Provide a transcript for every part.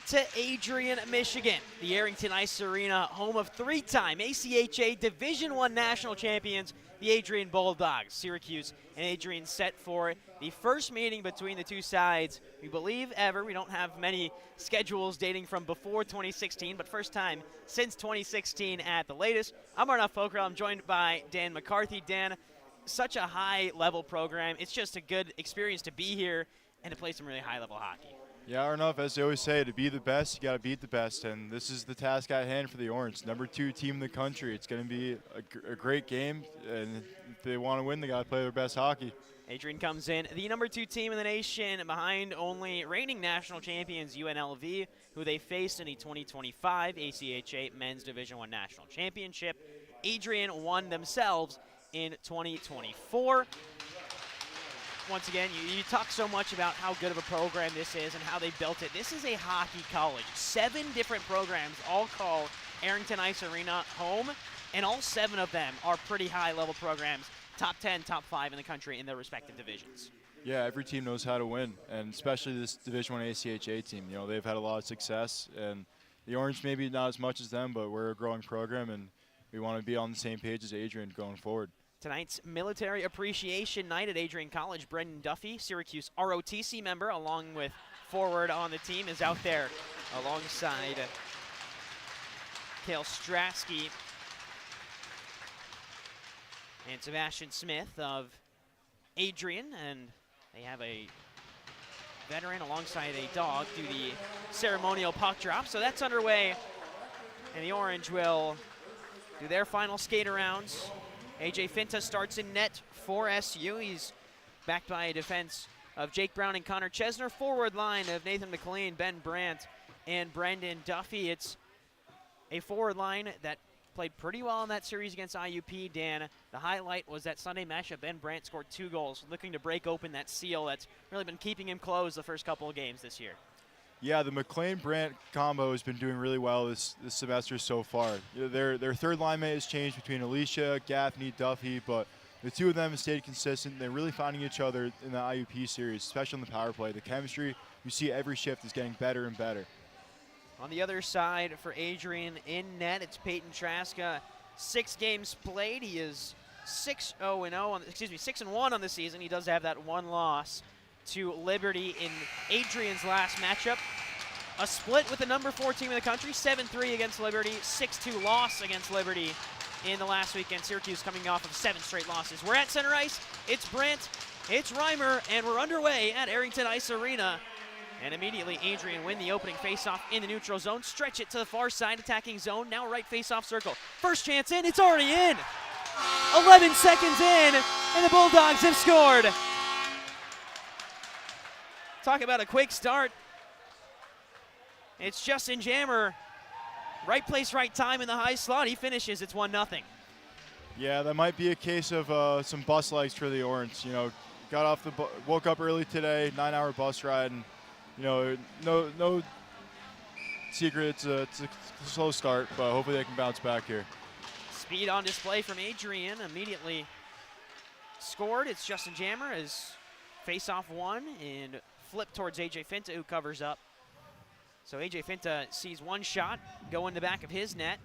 to Adrian, Michigan, the Arrington Ice Arena, home of three-time ACHA Division I national champions, the Adrian Bulldogs. Syracuse and Adrian set for the first meeting between the two sides, we believe, ever. We don't have many schedules dating from before 2016, but first time since 2016 at the latest. I'm Arnav Pokhrel. I'm joined by Dan McCarthy. Dan, such a high-level program. It's just a good experience to be here and to play some really high-level hockey. Yeah, Arnav, as they always say, to be the best, you got to beat the best, and this is the task at hand for the Orange. #2 team in the country. It's going to be a great game, and if they want to win, they got to play their best hockey. Adrian comes in, the #2 team in the nation, behind only reigning national champions UNLV, who they faced in the 2025 ACHA Men's Division I National Championship. Adrian won themselves in 2024. Once again, you talk so much about how good of a program this is and how they built it. This is a hockey college. 7 different programs all call Arrington Ice Arena home, and all 7 of them are pretty high-level programs, top 10, top 5 in the country in their respective divisions. Yeah, every team knows how to win, and especially this Division I ACHA team. You know, they've had a lot of success, and the Orange maybe not as much as them, but we're a growing program, and we want to be on the same page as Adrian going forward. Tonight's Military Appreciation Night at Adrian College. Brendan Duffy, Syracuse ROTC member, along with forward on the team, is out there alongside Cale Strasky and Sebastian Smith of Adrian, and they have a veteran alongside a dog do the ceremonial puck drop. So that's underway, and the Orange will do their final skate arounds. AJ Finta starts in net for SU. He's backed by a defense of Jake Brown and Connor Chesner. Forward line of Nathan McLean, Ben Brandt, and Brendan Duffy. It's a forward line that played pretty well in that series against IUP, Dan. The highlight was that Sunday matchup. Ben Brandt scored 2 goals, looking to break open that seal that's really been keeping him close the first couple of games this year. Yeah, the McLean-Brandt combo has been doing really well this semester so far. You know, their third line mate has changed between Alicia, Gaffney, Duffy, but the two of them have stayed consistent. They're really finding each other in the IUP series, especially on the power play. The chemistry you see every shift is getting better and better. On the other side for Adrian in net, it's Peyton Traska. 6 games played. He is 6-1 on the season. He does have that 1 loss to Liberty in Adrian's last matchup. A split with the #4 team in the country, 7-3 against Liberty, 6-2 loss against Liberty in the last weekend. Syracuse coming off of 7 straight losses. We're at center ice. It's Brandt, it's Reimer, and we're underway at Arrington Ice Arena. And immediately Adrian win the opening faceoff in the neutral zone. Stretch it to the far side, attacking zone. Now right faceoff circle. First chance in, it's already in. 11 seconds in, and the Bulldogs have scored. Talk about a quick start. It's Justin Jammer. Right place, right time in the high slot. He finishes. It's 1-0. Yeah, that might be a case of some bus legs for the Orange. You know, woke up early today, 9-hour bus ride, and you know, no secret. It's a slow start, but hopefully they can bounce back here. Speed on display from Adrian. Immediately scored. It's Justin Jammer as face-off 1 and flip towards AJ Finta, who covers up. So AJ Finta sees 1 shot go in the back of his net.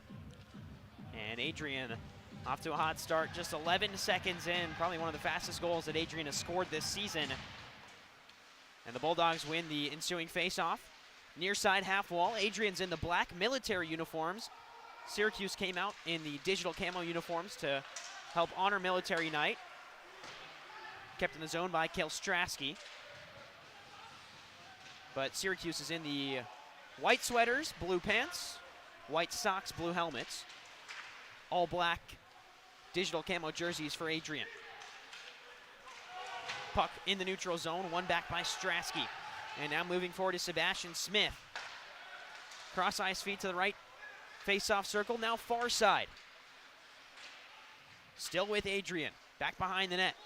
And Adrian off to a hot start, just 11 seconds in. Probably one of the fastest goals that Adrian has scored this season. And the Bulldogs win the ensuing face-off. Near side half wall, Adrian's in the black military uniforms. Syracuse came out in the digital camo uniforms to help honor Military Night. Kept in the zone by Cale Strasky. But Syracuse is in the white sweaters, blue pants, white socks, blue helmets. All black digital camo jerseys for Adrian. Puck in the neutral zone, 1 back by Strasky. And now moving forward to Sebastian Smith. Cross ice feet to the right, face-off circle, now far side. Still with Adrian, back behind the net.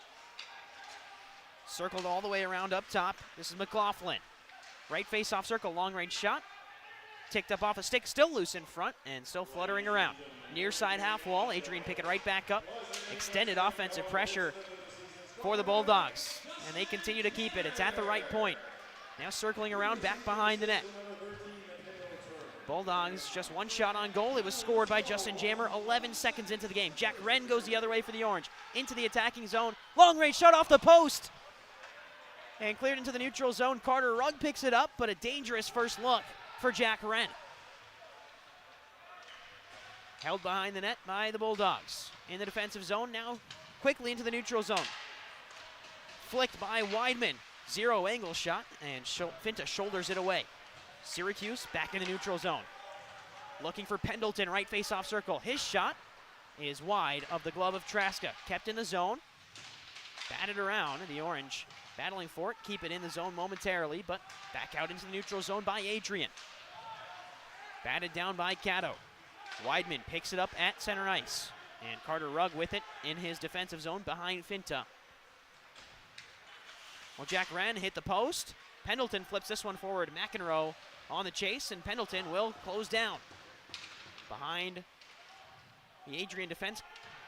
Circled all the way around up top. This is McLaughlin. Right face-off circle, long-range shot. Ticked up off a stick, still loose in front, and still fluttering around. Near side half wall, Adrian pick it right back up. Extended offensive pressure for the Bulldogs, and they continue to keep it. It's at the right point. Now circling around back behind the net. Bulldogs just one shot on goal. It was scored by Justin Jammer 11 seconds into the game. Jack Wren goes the other way for the Orange. Into the attacking zone. Long range shot off the post. And cleared into the neutral zone. Carter Rugg picks it up, but a dangerous first look for Jack Wren. Held behind the net by the Bulldogs. In the defensive zone, now quickly into the neutral zone. Flicked by Weidman. Zero angle shot, and Finta shoulders it away. Syracuse back in the neutral zone. Looking for Pendleton, right face-off circle. His shot is wide of the glove of Traska. Kept in the zone. Batted around. The Orange battling for it. Keep it in the zone momentarily, but back out into the neutral zone by Adrian. Batted down by Cato. Weidman picks it up at center ice. And Carter Rugg with it in his defensive zone behind Finta. Well, Jack Wren hit the post. Pendleton flips this one forward. McEnroe on the chase, and Pendleton will close down. Behind the Adrian defense,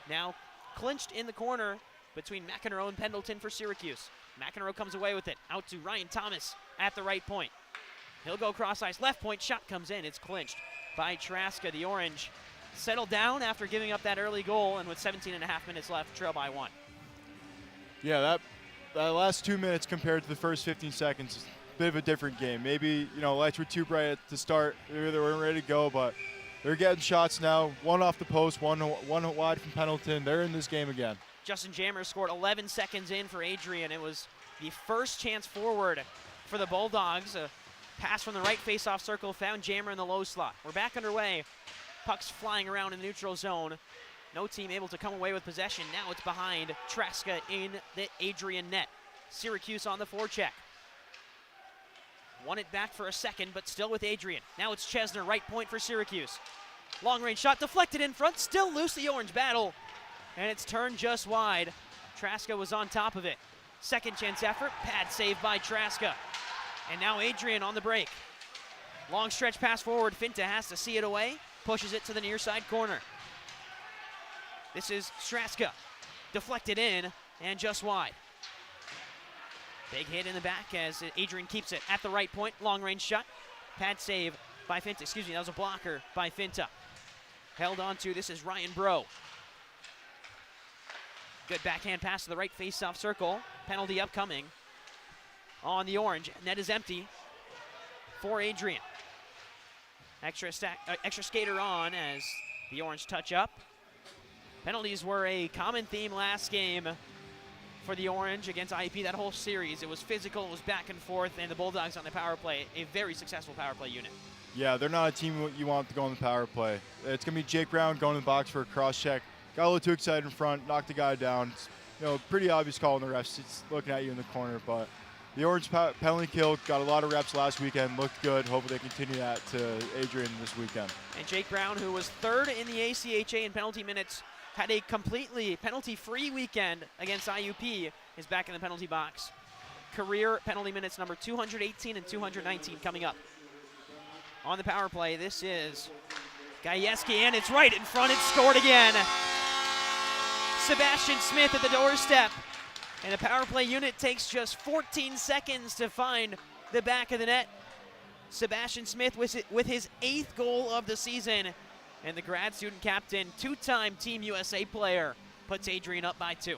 now clinched in the corner between McEnroe and Pendleton for Syracuse. McEnroe comes away with it, out to Ryan Thomas at the right point. He'll go cross ice, left point, shot comes in, it's clinched by Traska. The Orange settled down after giving up that early goal, and with 17 and a half minutes left, trail by 1. Yeah, that last 2 minutes compared to the first 15 seconds is a bit of a different game. Maybe, lights were too bright at the start. Maybe they weren't ready to go, but they're getting shots now. One off the post, one wide from Pendleton. They're in this game again. Justin Jammer scored 11 seconds in for Adrian. It was the first chance forward for the Bulldogs. A pass from the right face-off circle found Jammer in the low slot. We're back underway. Pucks flying around in the neutral zone. No team able to come away with possession. Now it's behind Traska in the Adrian net. Syracuse on the forecheck. Won it back for a second, but still with Adrian. Now it's Chesner, right point for Syracuse. Long range shot deflected in front, still loose, the Orange battle. And it's turned just wide. Traska was on top of it. Second chance effort, pad save by Traska. And now Adrian on the break. Long stretch pass forward, Finta has to see it away. Pushes it to the near side corner. This is Traska. Deflected in and just wide. Big hit in the back as Adrian keeps it at the right point. Long range shot. Pad save by Finta. Excuse me, that was a blocker by Finta. Held on to, this is Ryan Bro. Good backhand pass to the right face-off circle. Penalty upcoming on the Orange. Net is empty for Adrian. Extra skater on as the Orange touch up. Penalties were a common theme last game for the Orange against IUP that whole series. It was physical, it was back and forth, and the Bulldogs on the power play, a very successful power play unit. Yeah, they're not a team you want to go on the power play. It's going to be Jake Brown going to the box for a cross check. Got a little too excited in front, knocked the guy down. It's, pretty obvious call in the refs. It's looking at you in the corner, but the Orange penalty kill got a lot of reps last weekend, looked good. Hopefully they continue that to Adrian this weekend. And Jake Brown, who was third in the ACHA in penalty minutes, had a completely penalty-free weekend against IUP, is back in the penalty box. Career penalty minutes number 218 and 219 coming up. On the power play, this is Gajewski, and it's right in front. It's scored again. Sebastian Smith at the doorstep. And the power play unit takes just 14 seconds to find the back of the net. Sebastian Smith with his 8th goal of the season. And the grad student captain, 2-time Team USA player, puts Adrian up by 2. It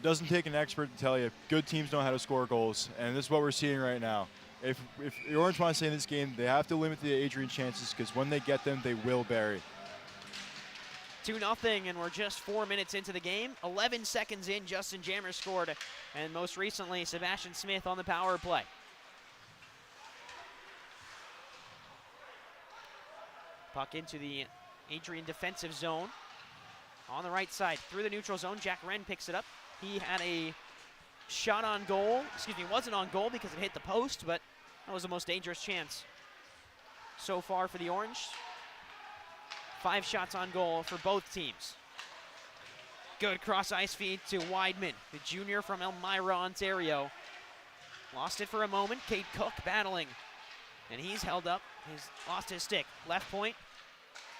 doesn't take an expert to tell you, good teams know how to score goals, and this is what we're seeing right now. If the Orange want to stay in this game, they have to limit the Adrian chances, because when they get them, they will bury. 2-0, and we're just 4 minutes into the game. 11 seconds in, Justin Jammer scored, and most recently, Sebastian Smith on the power play. Puck into the Adrian defensive zone. On the right side, through the neutral zone, Jack Wren picks it up. He had a shot on goal. Excuse me, wasn't on goal because it hit the post, but that was the most dangerous chance so far for the Orange. 5 shots on goal for both teams. Good cross ice feed to Weidman, the junior from Elmira, Ontario. Lost it for a moment. Cade Cook battling, and he's held up. He's lost his stick. Left point.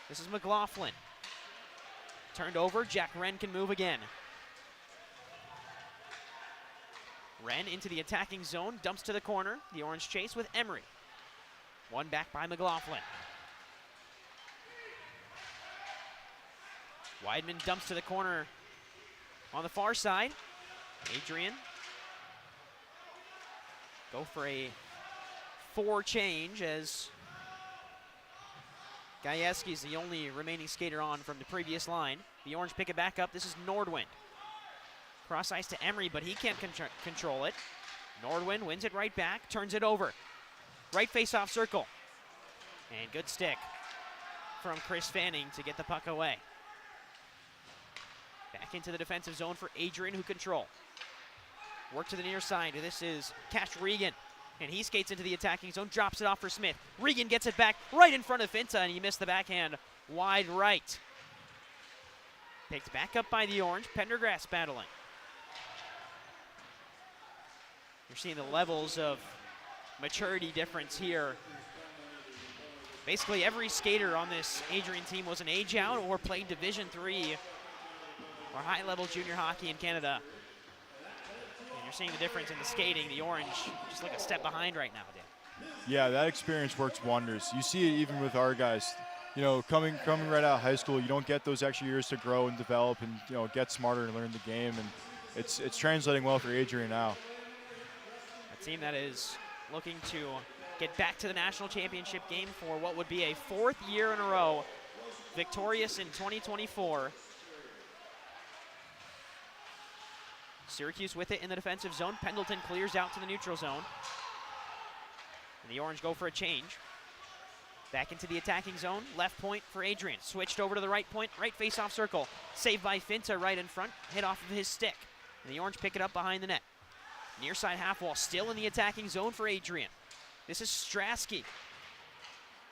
This is McLaughlin. Turned over. Jack Wren can move again. Wren into the attacking zone. Dumps to the corner. The Orange chase with Emery. One back by McLaughlin. Weidman dumps to the corner on the far side. Adrian. Go for a 4 change as Gajewski's the only remaining skater on from the previous line. The Orange pick it back up. This is Nordwind. Cross ice to Emery, but he can't control it. Nordwind wins it right back, turns it over. Right face-off circle. And good stick from Chris Fanning to get the puck away. Back into the defensive zone for Adrian, who control. Work to the near side. This is Cash Regan. And he skates into the attacking zone, drops it off for Smith. Regan gets it back right in front of Finta, and he missed the backhand wide right. Picked back up by the Orange. Pendergrass battling. You're seeing the levels of maturity difference here. Basically every skater on this Adrian team was an age out or played Division III or high-level junior hockey in Canada. And you're seeing the difference in the skating. The Orange just like a step behind right now, Dan. Yeah, that experience works wonders. You see it even with our guys. You know, coming right out of high school, you don't get those extra years to grow and develop and, you know, get smarter and learn the game. And it's translating well for Adrian now. A team that is looking to get back to the national championship game for what would be a 4th year in a row, victorious in 2024. Syracuse with it in the defensive zone. Pendleton clears out to the neutral zone. And the Orange go for a change. Back into the attacking zone. Left point for Adrian. Switched over to the right point. Right face-off circle. Saved by Finta right in front. Hit off of his stick. And the Orange pick it up behind the net. Near side half wall. Still in the attacking zone for Adrian. This is Strasky.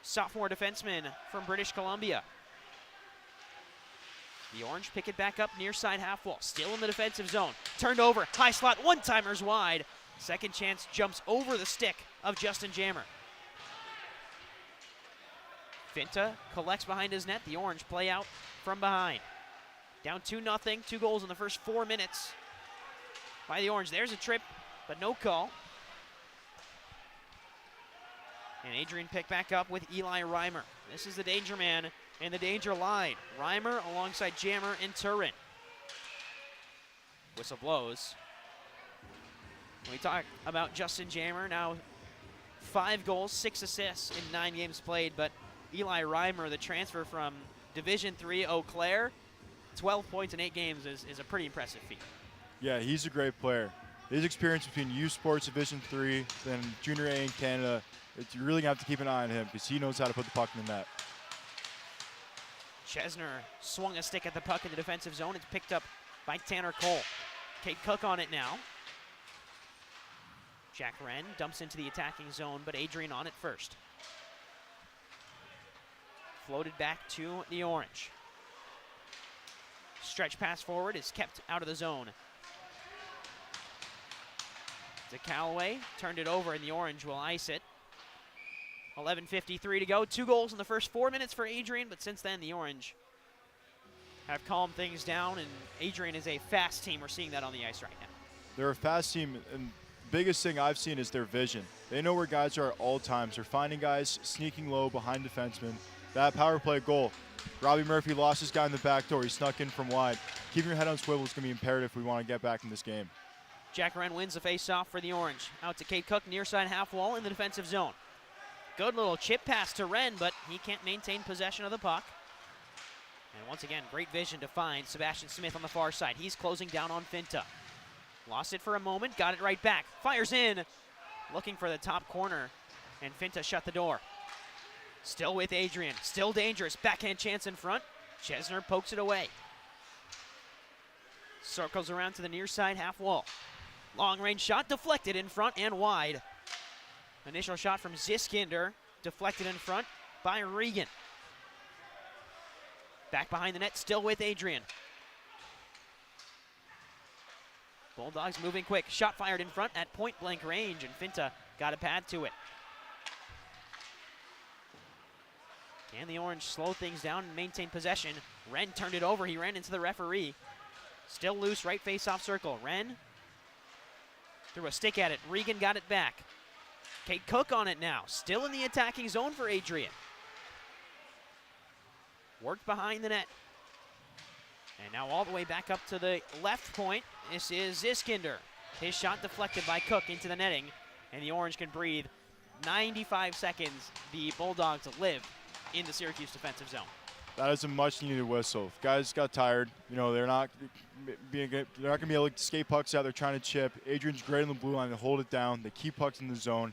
Sophomore defenseman from British Columbia. The Orange pick it back up near side half wall. Still in the defensive zone. Turned over. High slot. One-timers wide. Second chance jumps over the stick of Justin Jammer. Finta collects behind his net. The Orange play out from behind. Down 2-0. 2 goals in the first 4 minutes by the Orange. There's a trip, but no call. And Adrian picked back up with Eli Reimer. This is the danger man in the danger line. Reimer alongside Jammer and Turin. Whistle blows. We talk about Justin Jammer, now 5 goals, 6 assists in 9 games played, but Eli Reimer, the transfer from Division III Eau Claire, 12 points in 8 games is a pretty impressive feat. Yeah, he's a great player. His experience between U Sports Division III, then Junior A in Canada, you're really going to have to keep an eye on him because he knows how to put the puck in the net. Chesner swung a stick at the puck in the defensive zone. It's picked up by Tanner Cole. Kate Cook on it now. Jack Wren dumps into the attacking zone, but Adrian on it first. Floated back to the Orange. Stretch pass forward is kept out of the zone. To Callaway, turned it over, and the Orange will ice it. 11:53 to go. 2 goals in the first 4 minutes for Adrian, but since then the Orange have calmed things down, and Adrian is a fast team. We're seeing that on the ice right now. They're a fast team, and the biggest thing I've seen is their vision. They know where guys are at all times. They're finding guys sneaking low behind defensemen. That power play goal, Robbie Murphy lost his guy in the back door. He snuck in from wide. Keeping your head on swivel is going to be imperative if we want to get back in this game. Jack Wren wins the face-off for the Orange. Out to Kate Cook, near side half wall in the defensive zone. Good little chip pass to Wren, but he can't maintain possession of the puck. And once again, great vision to find Sebastian Smith on the far side. He's closing down on Finta. Lost it for a moment, got it right back. Fires in, looking for the top corner, and Finta shut the door. Still with Adrian, still dangerous. Backhand chance in front. Chesner pokes it away. Circles around to the near side half wall. Long range shot deflected in front and wide. Initial shot from Ziskinder, deflected in front by Regan. Back behind the net, still with Adrian. Bulldogs moving quick. Shot fired in front at point blank range, and Finta got a pad to it. Can the Orange slow things down and maintain possession? Wren turned it over. He ran into the referee. Still loose, right face-off circle. Wren threw a stick at it. Regan got it back. Kate Cook on it now. Still in the attacking zone for Adrian. Worked behind the net. And now all the way back up to the left point. This is Ziskinder. His shot deflected by Cook into the netting. And the Orange can breathe. 95 seconds the Bulldogs live in the Syracuse defensive zone. That is a much-needed whistle. Guys got tired. You know, they're not going to be able to skate pucks out. They're trying to chip. Adrian's great on the blue line. They hold it down. They keep pucks in the zone.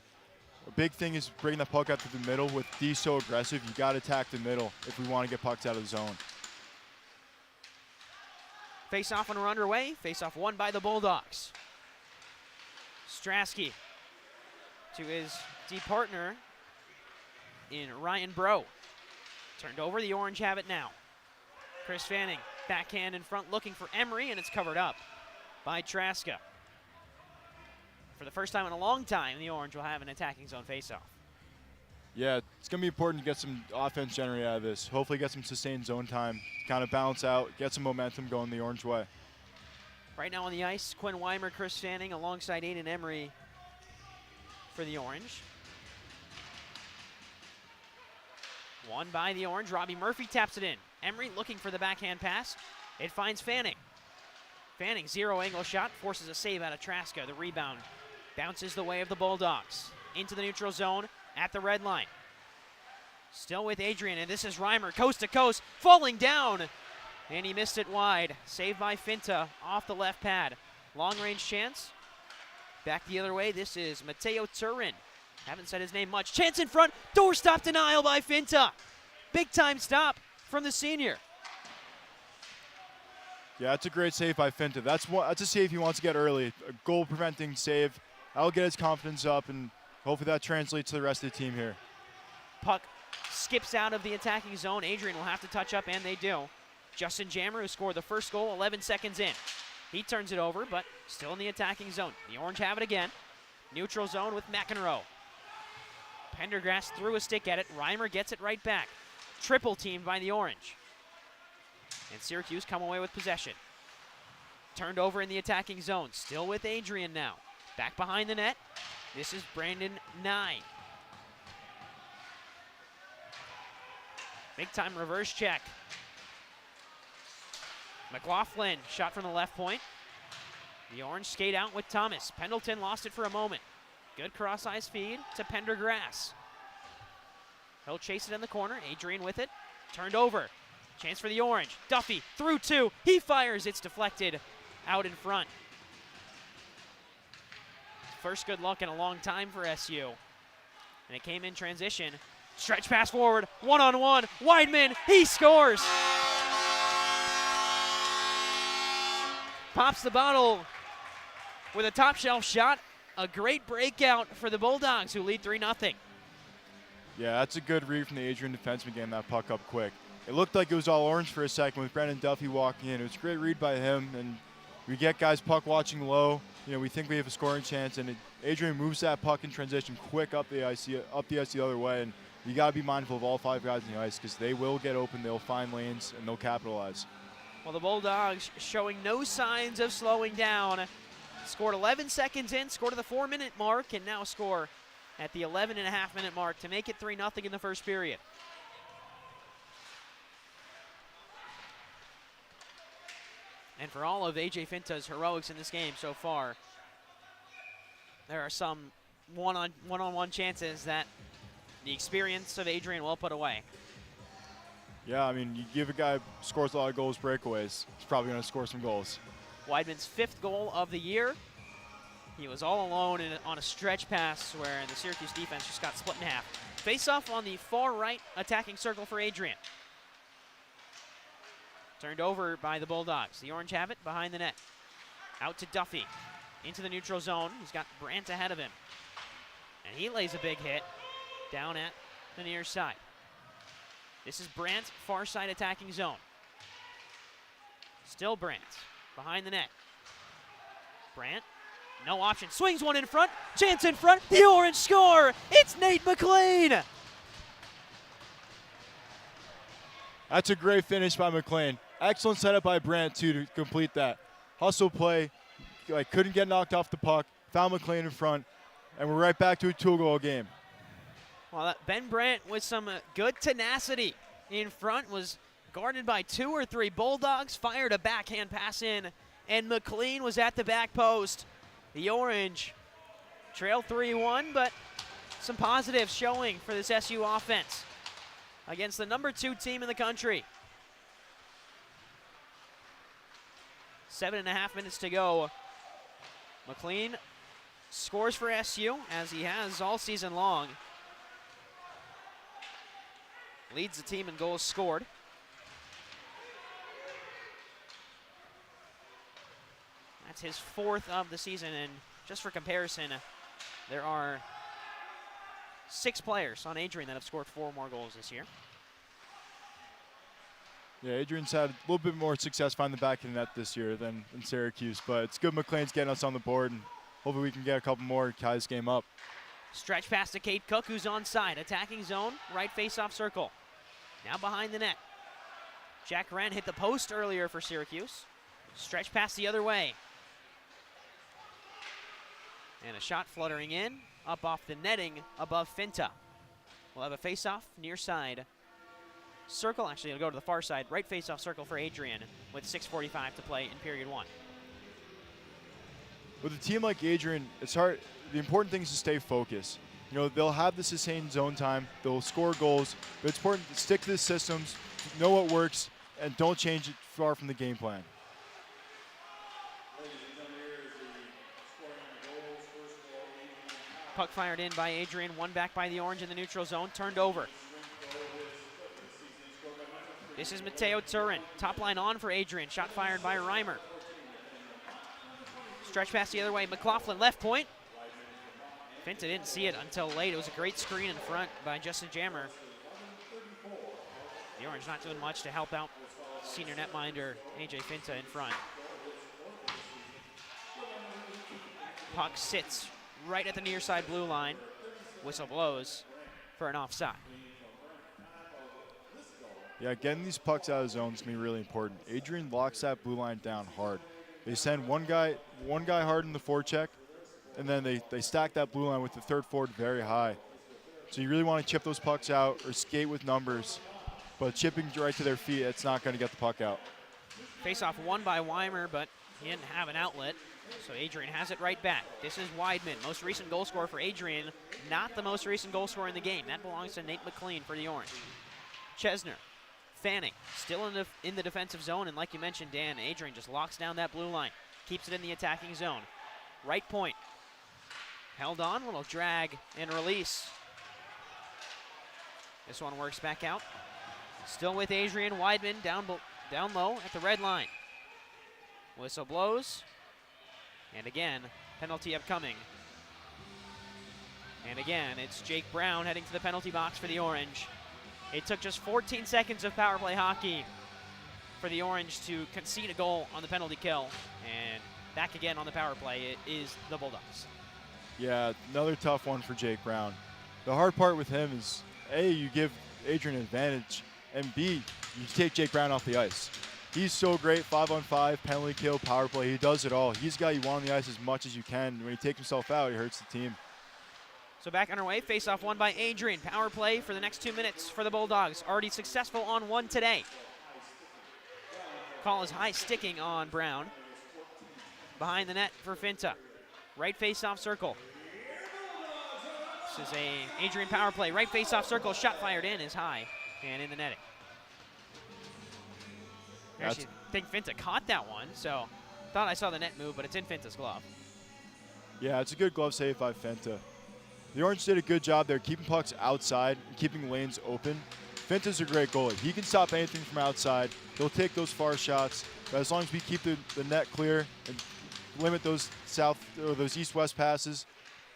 A big thing is bringing the puck out to the middle. With D so aggressive, you got to attack the middle if we want to get pucks out of the zone. Face-off when we're underway. Face-off won by the Bulldogs. Strasky to his D partner in Ryan Bro. Turned over, the Orange have it now. Chris Fanning, backhand in front, looking for Emery, and it's covered up by Traska. For the first time in a long time, the Orange will have an attacking zone faceoff. Yeah, it's going to be important to get some offense generated out of this. Hopefully get some sustained zone time, kind of balance out, get some momentum going the Orange way. Right now on the ice, Quinn Weimer, Chris Fanning, alongside Aiden Emery for the Orange. Won by the Orange. Robbie Murphy taps it in. Emery looking for the backhand pass. It finds Fanning. Fanning, zero angle shot, forces a save out of Traska. The rebound bounces the way of the Bulldogs. Into the neutral zone at the red line. Still with Adrian, and this is Reimer, coast to coast, falling down. And he missed it wide. Saved by Finta off the left pad. Long range chance. Back the other way, this is Mateo Turin. Haven't said his name much. Chance in front. Doorstop denial by Finta. Big time stop from the senior. Yeah, that's a great save by Finta. That's a save he wants to get early. A goal preventing save. That'll get his confidence up, and hopefully that translates to the rest of the team here. Puck skips out of the attacking zone. Adrian will have to touch up, and they do. Justin Jammer, who scored the first goal 11 seconds in. He turns it over, but still in the attacking zone. The Orange have it again. Neutral zone with McEnroe. Pendergrass threw a stick at it. Reimer gets it right back. Triple teamed by the Orange. And Syracuse come away with possession. Turned over in the attacking zone. Still with Adrian now. Back behind the net. This is Brandon Nye. Big time reverse check. McLaughlin, shot from the left point. The Orange skate out with Thomas. Pendleton lost it for a moment. Good cross-ice feed to Pendergrass. He'll chase it in the corner. Adrian with it. Turned over. Chance for the Orange. Duffy through two. He fires. It's deflected out in front. First good look in a long time for SU. And it came in transition. Stretch pass forward. One-on-one. Weidman. He scores. Pops the bottle with a top shelf shot. A great breakout for the Bulldogs, who lead 3-0. Yeah, that's a good read from the Adrian defenseman getting that puck up quick. It looked like it was all Orange for a second with Brendan Duffy walking in. It was a great read by him, and we get guys puck watching low. You know, we think we have a scoring chance, and Adrian moves that puck in transition quick up the ice the other way, and you got to be mindful of all five guys on the ice because they will get open, they'll find lanes, and they'll capitalize. Well, the Bulldogs showing no signs of slowing down. Scored 11 seconds in, scored at the 4-minute mark, and now score at the 11.5-minute mark to make it 3-0 in the first period. And for all of AJ Finta's heroics in this game so far, there are some one-on-one chances that the experience of Adrian will put away. Yeah, I mean, you give a guy who scores a lot of goals breakaways, he's probably going to score some goals. Weidman's 5th goal of the year. He was all alone on a stretch pass where the Syracuse defense just got split in half. Face-off on the far right attacking circle for Adrian. Turned over by the Bulldogs. The Orange have it behind the net. Out to Duffy. Into the neutral zone. He's got Brandt ahead of him. And he lays a big hit down at the near side. This is Brandt, far side attacking zone. Still Brandt behind the net. Brandt, no option. Swings one in front. Chance in front. The Orange score. It's Nate McLean. That's a great finish by McLean. Excellent setup by Brandt, too, to complete that. Hustle play. Couldn't get knocked off the puck. Found McLean in front. And we're right back to a 2-goal game. Well, Ben Brandt with some good tenacity in front was guarded by 2 or 3 Bulldogs, fired a backhand pass in, and McLean was at the back post. The Orange trail 3-1, but some positives showing for this SU offense against the number 2 team in the country. 7.5 minutes to go. McLean scores for SU, as he has all season long. Leads the team in goals scored. That's his 4th of the season, and just for comparison, there are 6 players on Adrian that have scored 4 more goals this year. Yeah, Adrian's had a little bit more success finding the back of the net this year than Syracuse, but it's good McLean's getting us on the board, and hopefully we can get a couple more, tie this game up. Stretch pass to Kate Cook, who's onside. Attacking zone, right face-off circle. Now behind the net. Jack Wren hit the post earlier for Syracuse. Stretch pass the other way. And a shot fluttering in, up off the netting above Finta. We'll have a face-off near side circle. Actually, it'll go to the far side. Right face-off circle for Adrian with 6:45 to play in period 1. With a team like Adrian, it's hard. The important thing is to stay focused. You know, they'll have the sustained zone time. They'll score goals, but it's important to stick to the systems, know what works, and don't change it far from the game plan. Puck fired in by Adrian, one back by the Orange in the neutral zone, turned over. This is Mateo Turin, top line on for Adrian, shot fired by Reimer. Stretch pass the other way, McLaughlin left point. Finta didn't see it until late. It was a great screen in front by Justin Jammer. The Orange not doing much to help out senior netminder AJ Finta in front. Puck sits right at the near side blue line. Whistle blows for an offside. Yeah, getting these pucks out of zone is going to be really important. Adrian locks that blue line down hard. They send one guy hard in the forecheck, and then they stack that blue line with the third forward very high. So you really want to chip those pucks out or skate with numbers, but chipping right to their feet, it's not going to get the puck out. Face-off won by Weimer, but he didn't have an outlet, so Adrian has it right back. This is Weidman, most recent goal scorer for Adrian, not the most recent goal scorer in the game. That belongs to Nate McLean for the Orange. Chesner, Fanning, still in the defensive zone, and like you mentioned, Dan, Adrian just locks down that blue line, keeps it in the attacking zone. Right point, held on, little drag and release. This one works back out. Still with Adrian, Weidman down low at the red line. Whistle blows, and again, penalty upcoming. And again, it's Jake Brown heading to the penalty box for the Orange. It took just 14 seconds of power play hockey for the Orange to concede a goal on the penalty kill. And back again on the power play, it is the Bulldogs. Yeah, another tough one for Jake Brown. The hard part with him is, A, you give Adrian an advantage, and B, you take Jake Brown off the ice. He's so great, 5-on-5, penalty kill, power play. He does it all. He's got you on the ice as much as you can. When he takes himself out, he hurts the team. So back underway, face-off won by Adrian. Power play for the next 2 minutes for the Bulldogs. Already successful on one today. Call is high sticking on Brown. Behind the net for Finta. Right face-off circle. This is a Adrian power play. Right face-off circle, shot fired in is high and in the netting. Actually, I think Finta caught that one, so thought I saw the net move, but it's in Finta's glove. Yeah, it's a good glove save by Finta. The Orange did a good job there keeping pucks outside and keeping lanes open. Finta's a great goalie. He can stop anything from outside. He'll take those far shots, but as long as we keep the net clear and limit those those east-west passes,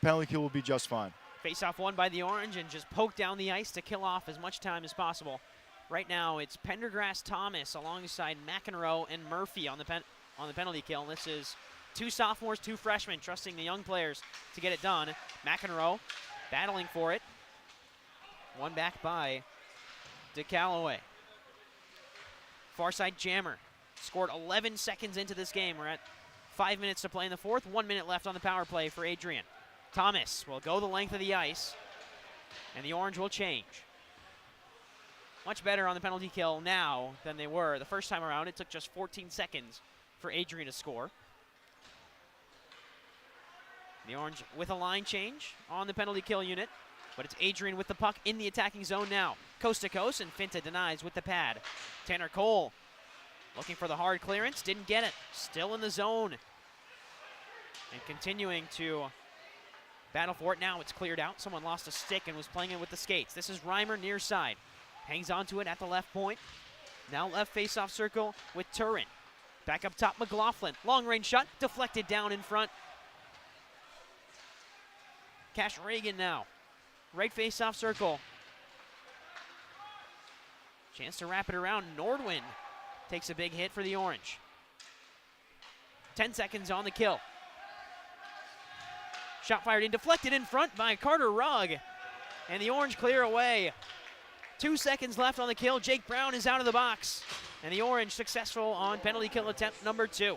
penalty kill will be just fine. Face-off won by the Orange and just poke down the ice to kill off as much time as possible. Right now it's Pendergrass Thomas alongside McEnroe and Murphy on the penalty kill. This is 2 sophomores, 2 freshmen, trusting the young players to get it done. McEnroe battling for it. One back by DeCallaway. Far side Jammer scored 11 seconds into this game. We're at 5 minutes to play in the fourth. 1 minute left on the power play for Adrian. Thomas will go the length of the ice, and the Orange will change. Much better on the penalty kill now than they were the first time around. It took just 14 seconds for Adrian to score. The Orange with a line change on the penalty kill unit, but it's Adrian with the puck in the attacking zone now. Coast to coast, and Finta denies with the pad. Tanner Cole looking for the hard clearance, didn't get it. Still in the zone. And continuing to battle for it. Now it's cleared out. Someone lost a stick and was playing it with the skates. This is Reimer near side. Hangs onto it at the left point. Now left face-off circle with Turin. Back up top, McLaughlin. Long range shot, deflected down in front. Cash Reagan now. Right face-off circle. Chance to wrap it around. Nordwin takes a big hit for the Orange. 10 seconds on the kill. Shot fired in, deflected in front by Carter Rugg. And the Orange clear away. 2 seconds left on the kill. Jake Brown is out of the box. And the Orange successful on penalty kill attempt number 2.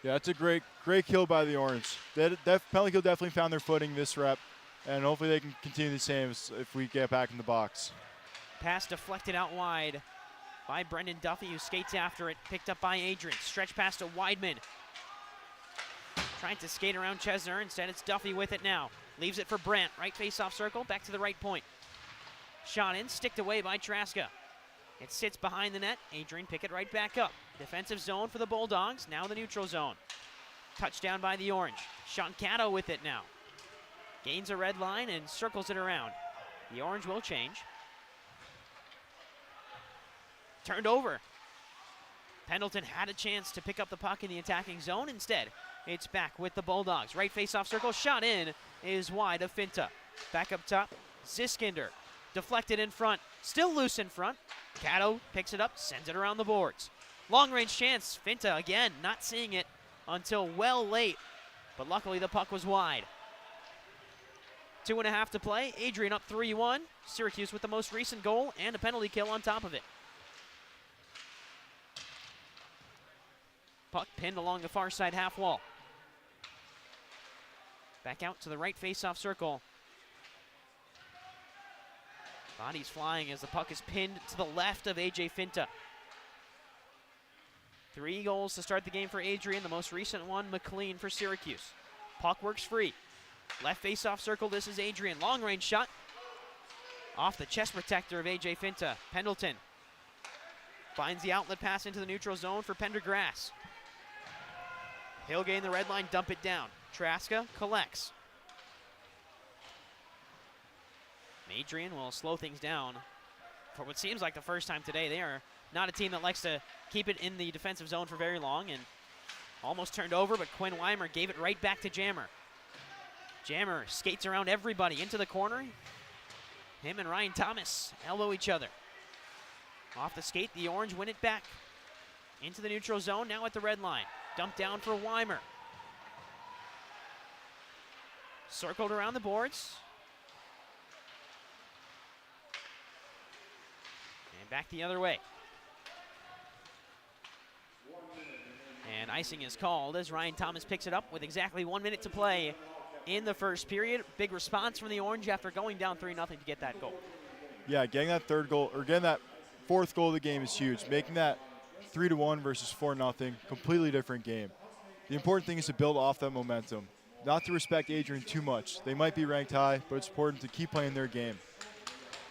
Yeah, that's a great kill by the Orange. That penalty kill definitely found their footing this rep, and hopefully they can continue the same if we get back in the box. Pass deflected out wide by Brendan Duffy, who skates after it. Picked up by Adrian. Stretch pass to Weidman. Trying to skate around Chesner. Instead, it's Duffy with it now. Leaves it for Brandt. Right face-off circle. Back to the right point. Shot in. Sticked away by Traska. It sits behind the net. Adrian pick it right back up. Defensive zone for the Bulldogs. Now the neutral zone. Touchdown by the Orange. Sean Caddo with it now. Gains a red line and circles it around. The Orange will change. Turned over. Pendleton had a chance to pick up the puck in the attacking zone. Instead, it's back with the Bulldogs. Right face-off circle. Shot in is wide of Finta. Back up top. Ziskinder. Deflected in front. Still loose in front. Caddo picks it up, sends it around the boards. Long-range chance. Finta again not seeing it until well late. But luckily the puck was wide. 2.5 to play. Adrian up 3-1. Syracuse with the most recent goal and a penalty kill on top of it. Puck pinned along the far side half wall. Back out to the right face-off circle. Bodies flying as the puck is pinned to the left of AJ Finta. 3 goals to start the game for Adrian. The most recent one, McLean for Syracuse. Puck works free. Left face-off circle, this is Adrian. Long range shot. Off the chest protector of AJ Finta. Pendleton finds the outlet pass into the neutral zone for Pendergrass. He'll gain the red line, dump it down. Traska collects. Adrian will slow things down for what seems like the first time today. They are not a team that likes to keep it in the defensive zone for very long, and almost turned over, but Quinn Weimer gave it right back to Jammer. Jammer skates around everybody into the corner. Him and Ryan Thomas elbow each other. Off the skate, the Orange win it back into the neutral zone, now at the red line. Dumped down for Weimer. Circled around the boards. And back the other way. And icing is called as Ryan Thomas picks it up with exactly 1 minute to play in the first period. Big response from the Orange after going down 3-0 to get that goal. Yeah, getting that third goal, or getting that fourth goal of the game is huge. Making that 3-1 versus 4-0, completely different game. The important thing is to build off that momentum. Not to respect Adrian too much. They might be ranked high, but it's important to keep playing their game.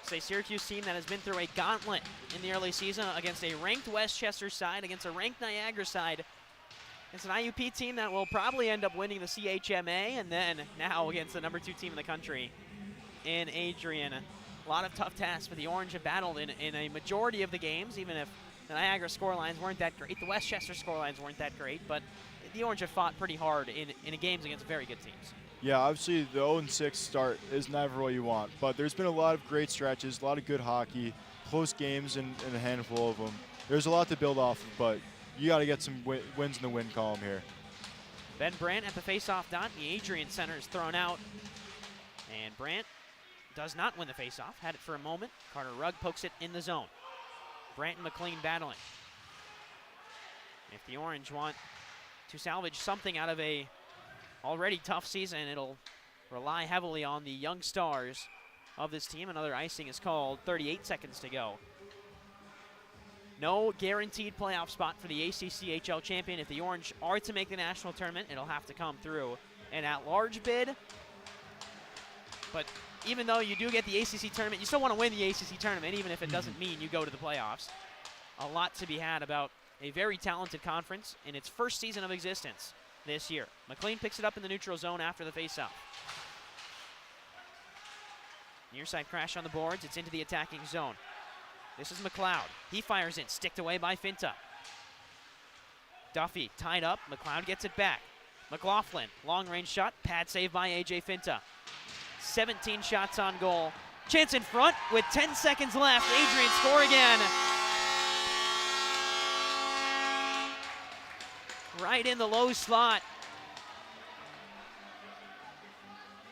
It's a Syracuse team that has been through a gauntlet in the early season against a ranked Westchester side, against a ranked Niagara side. It's an IUP team that will probably end up winning the CHMA, and then now against the number 2 team in the country in Adrian. A lot of tough tasks for the Orange have battled in a majority of the games, even if the Niagara scorelines weren't that great. The Westchester scorelines weren't that great, but the Orange have fought pretty hard in games against very good teams. Yeah, obviously the 0-6 start is never what you want, but there's been a lot of great stretches, a lot of good hockey, close games, and a handful of them. There's a lot to build off of, but you got to get some wins in the win column here. Ben Brandt at the face-off dot. The Adrian center is thrown out, and Brandt does not win the face-off. Had it for a moment. Carter Rugg pokes it in the zone. Brandt and McLean battling. If the Orange want to salvage something out of a already tough season. It'll rely heavily on the young stars of this team. Another icing is called, 38 seconds to go. No guaranteed playoff spot for the ACCHL champion. If the Orange are to make the national tournament, it'll have to come through an at-large bid. But even though you do get the ACC tournament, you still want to win the ACC tournament, even if it doesn't mean you go to the playoffs. A lot to be had about a very talented conference in its first season of existence this year. McLean picks it up in the neutral zone after the faceoff. Near side crash on the boards. It's into the attacking zone. This is McLeod. He fires in, sticked away by Finta. Duffy tied up. McLeod gets it back. McLaughlin, long range shot, pad save by AJ Finta. 17 shots on goal. Chance in front with 10 seconds left. Adrian score again. Right in the low slot.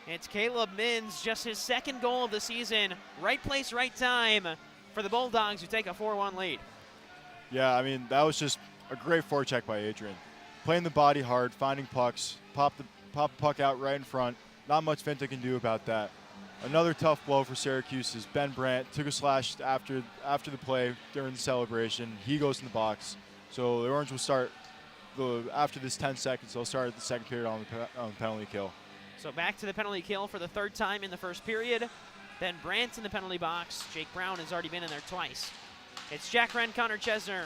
It's Caleb Mins, just his second goal of the season. Right place, right time for the Bulldogs, who take a 4-1 lead. Yeah, I mean, that was just a great forecheck by Adrian. Playing the body hard, finding pucks, pop the puck out right in front. Not much Finta can do about that. Another tough blow for Syracuse is Ben Brandt took a slash after the play during the celebration. He goes in the box. So the Orange will start, after this 10 seconds, they'll start the second period on the penalty kill. So back to the penalty kill for the third time in the first period. Ben Brandt in the penalty box. Jake Brown has already been in there twice. It's Jack Wren, Connor Chesner,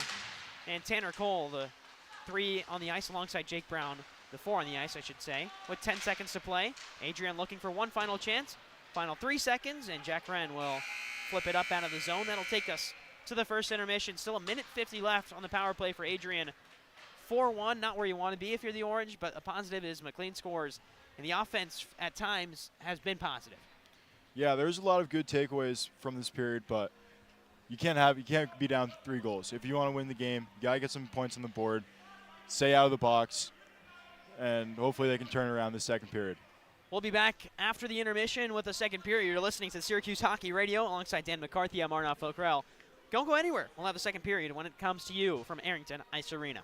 and Tanner Cole, the three on the ice alongside Jake Brown, the four on the ice, I should say, with 10 seconds to play. Adrian looking for one final chance. Final 3 seconds, and Jack Wren will flip it up out of the zone. That'll take us to the first intermission. Still a minute 50 left on the power play for Adrian. 4-1, not where you want to be if you're the Orange, but a positive is McLean scores, and the offense at times has been positive. Yeah, there's a lot of good takeaways from this period, but you can't be down 3 goals. If you want to win the game, you got to get some points on the board, stay out of the box, and hopefully they can turn around the second period. We'll be back after the intermission with the second period. You're listening to Syracuse Hockey Radio alongside Dan McCarthy. I'm Arnav Pokhrel. Don't go anywhere. We'll have the second period when it comes to you from Arrington Ice Arena.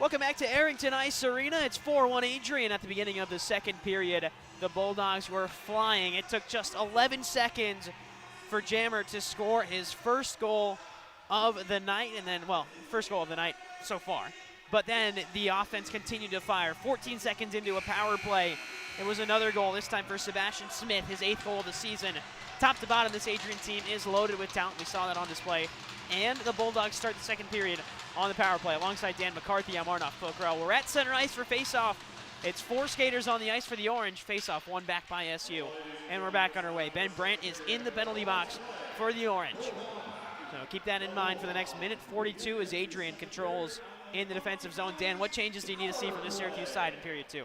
Welcome back to Arrington Ice Arena. It's 4-1 Adrian at the beginning of the second period. The Bulldogs were flying. It took just 11 seconds for Jammer to score his first goal of the night, and then, well, first goal of the night so far. But then the offense continued to fire. 14 seconds into a power play, it was another goal, this time for Sebastian Smith, his 8th goal of the season. Top to bottom, this Adrian team is loaded with talent. We saw that on display. And the Bulldogs start the second period on the power play. Alongside Dan McCarthy, I'm Arnav Pokhrel. We're at center ice for faceoff. It's 4 skaters on the ice for the Orange. Faceoff, 1 back by SU. And we're back underway. Ben Brandt is in the penalty box for the Orange. So keep that in mind for the next minute 42 as Adrian controls in the defensive zone. Dan, what changes do you need to see from the Syracuse side in period 2?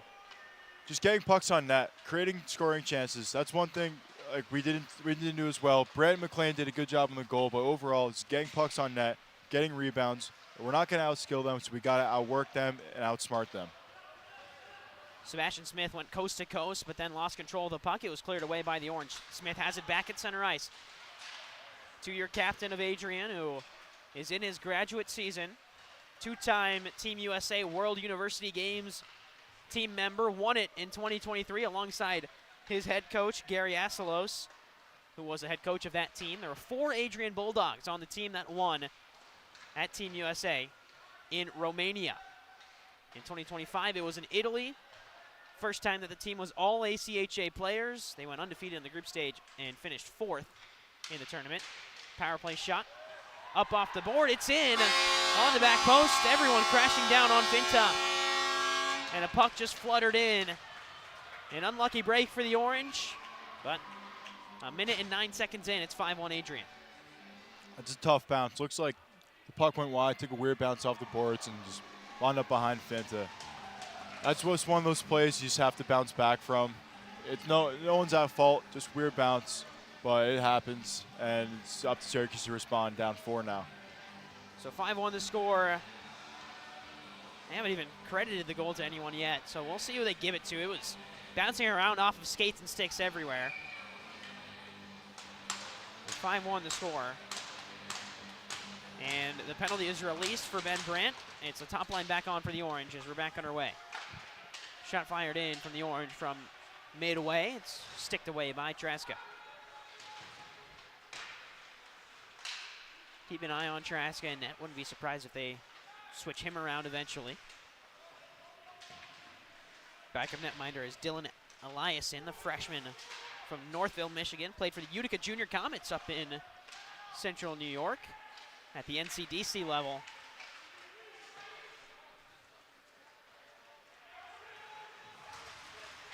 Just getting pucks on net, creating scoring chances. That's one thing like we didn't do as well. Brad McLean did a good job on the goal, but overall it's getting pucks on net, getting rebounds. We're not going to outskill them, so we got to outwork them and outsmart them. Sebastian Smith went coast to coast, but then lost control of the puck. It was cleared away by the Orange. Smith has it back at center ice. Two-year captain of Adrian, who is in his graduate season. 2-time Team USA World University Games team member. Won it in 2023 alongside his head coach, Gary Asalos, who was the head coach of that team. There were 4 Adrian Bulldogs on the team that won at Team USA in Romania. In 2025, it was in Italy. First time that the team was all ACHA players. They went undefeated in the group stage and finished 4th in the tournament. Power play shot. Up off the board. It's in. On the back post. Everyone crashing down on Finta. And a puck just fluttered in. An unlucky break for the Orange. But a minute and 9 seconds in, it's 5-1 Adrian. That's a tough bounce. Looks like the puck went wide, took a weird bounce off the boards, and just wound up behind Finta. That's just one of those plays you just have to bounce back from. It's no one's at fault, just weird bounce, but it happens, and it's up to Syracuse to respond. Down 4 now. So 5-1 the score. They haven't even credited the goal to anyone yet, so we'll see who they give it to. It was bouncing around off of skates and sticks everywhere. 5-1 the score. And the penalty is released for Ben Brandt. It's a top line back on for the Orange as we're back underway. Shot fired in from the Orange from midway. It's sticked away by Traska. Keep an eye on Traska and net. Wouldn't be surprised if they switch him around eventually. Backup netminder is Dylan Eliason, the freshman from Northville, Michigan. Played for the Utica Junior Comets up in Central New York at the NCDC level.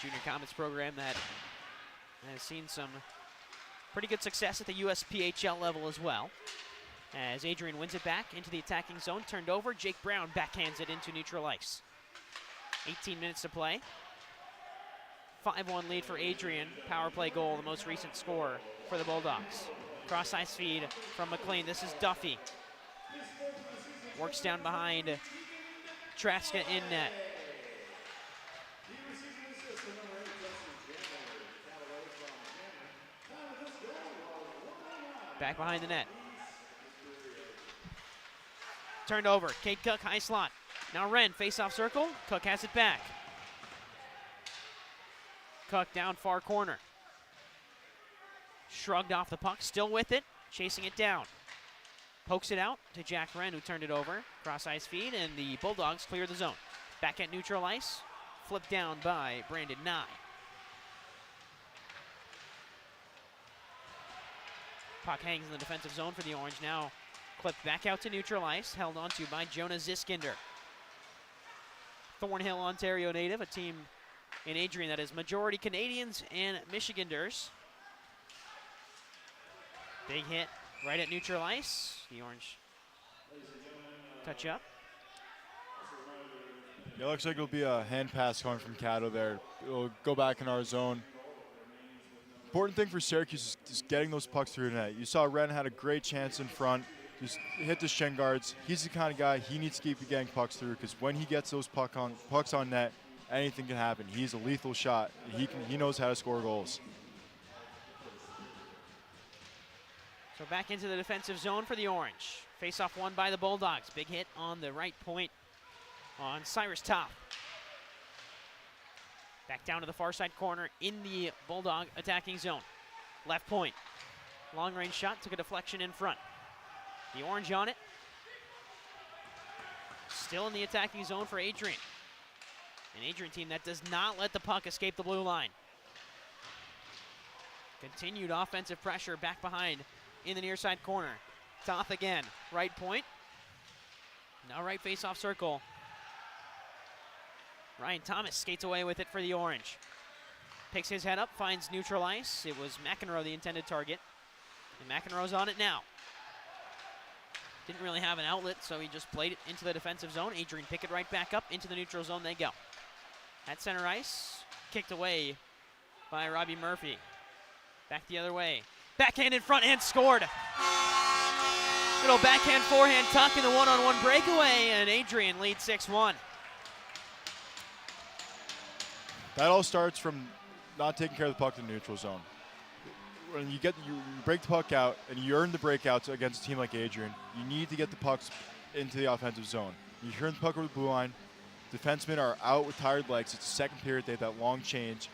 Junior Comets program that has seen some pretty good success at the USPHL level as well. As Adrian wins it back into the attacking zone, turned over, Jake Brown backhands it into neutral ice. 18 minutes to play. 5-1 lead for Adrian. Power play goal, the most recent score for the Bulldogs. Cross ice feed from McLean. This is Duffy. Works down behind Traska in net. Back behind the net. Turned over. Kate Cook, high slot. Now Wren, face-off circle. Cook has it back. Cook down far corner. Shrugged off the puck, still with it, chasing it down. Pokes it out to Jack Wren, who turned it over. Cross ice feed, and the Bulldogs clear the zone. Back at neutral ice, flipped down by Brandon Nye. Puck hangs in the defensive zone for the Orange now. Clipped back out to neutral ice, held onto by Jonah Ziskinder. Thornhill, Ontario native, a team in Adrian that is majority Canadians and Michiganders. Big hit right at neutral ice. The Orange touch up. Yeah, it looks like it'll be a hand pass coming from Cato there. It'll go back in our zone. Important thing for Syracuse is just getting those pucks through the net. You saw Wren had a great chance in front. Just hit the shin guards. He's the kind of guy he needs to keep getting pucks through, because when he gets those pucks on net, anything can happen. He's a lethal shot. He knows how to score goals. So back into the defensive zone for the Orange. Face-off won by the Bulldogs. Big hit on the right point on Cyrus Top. Back down to the far side corner in the Bulldog attacking zone. Left point. Long range shot, took a deflection in front. The Orange on it. Still in the attacking zone for Adrian. An Adrian team that does not let the puck escape the blue line. Continued offensive pressure back behind in the near side corner. Toth again, right point. Now right face-off circle. Ryan Thomas skates away with it for the Orange. Picks his head up, finds neutral ice. It was McEnroe the intended target. And McEnroe's on it now. Didn't really have an outlet, so he just played it into the defensive zone. Adrian pick it right back up into the neutral zone they go. At center ice, kicked away by Robbie Murphy. Back the other way. Backhand in front and scored. Little backhand forehand tuck in the one-on-one breakaway, and Adrian leads 6-1. That all starts from not taking care of the puck in the neutral zone. When you break the puck out and you earn the breakouts against a team like Adrian, you need to get the pucks into the offensive zone. You turn the puck over the blue line, defensemen are out with tired legs. It's the second period, they have that long change,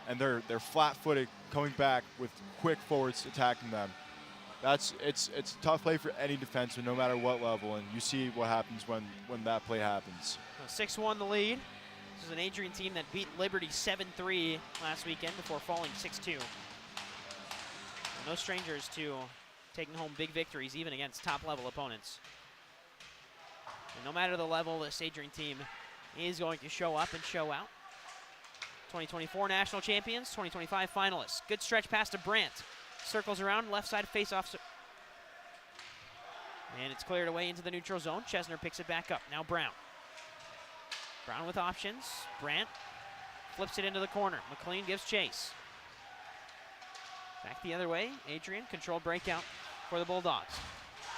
and they're flat-footed coming back with quick forwards attacking them. It's a tough play for any defenseman, no matter what level, and you see what happens when that play happens. 6-1 the lead. This is an Adrian team that beat Liberty 7-3 last weekend before falling 6-2. no strangers to taking home big victories, even against top-level opponents. And no matter the level, this Adrian team is going to show up and show out. 2024 national champions, 2025 finalists. Good stretch pass to Brandt. Circles around, left side face-off. And it's cleared away into the neutral zone. Chesner picks it back up. Now Brown. Brown with options. Brandt flips it into the corner. McLean gives chase. Back the other way. Adrian, controlled breakout for the Bulldogs.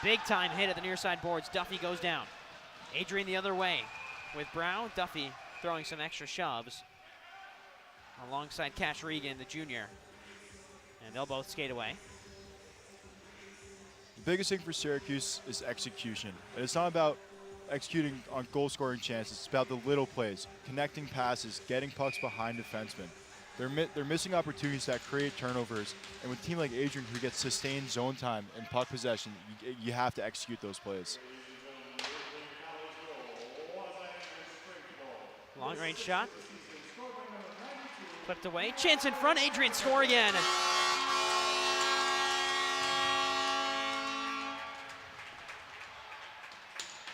Big time hit at the near side boards. Duffy goes down. Adrian the other way with Brown. Duffy throwing some extra shoves alongside Cash Regan, the junior. And they'll both skate away. The biggest thing for Syracuse is execution. And it's not about executing on goal-scoring chances. It's about the little plays, connecting passes, getting pucks behind defensemen. They're missing opportunities that create turnovers. And with a team like Adrian who gets sustained zone time and puck possession, you have to execute those plays. Long-range shot. Flipped away. Chance in front. Adrian score again.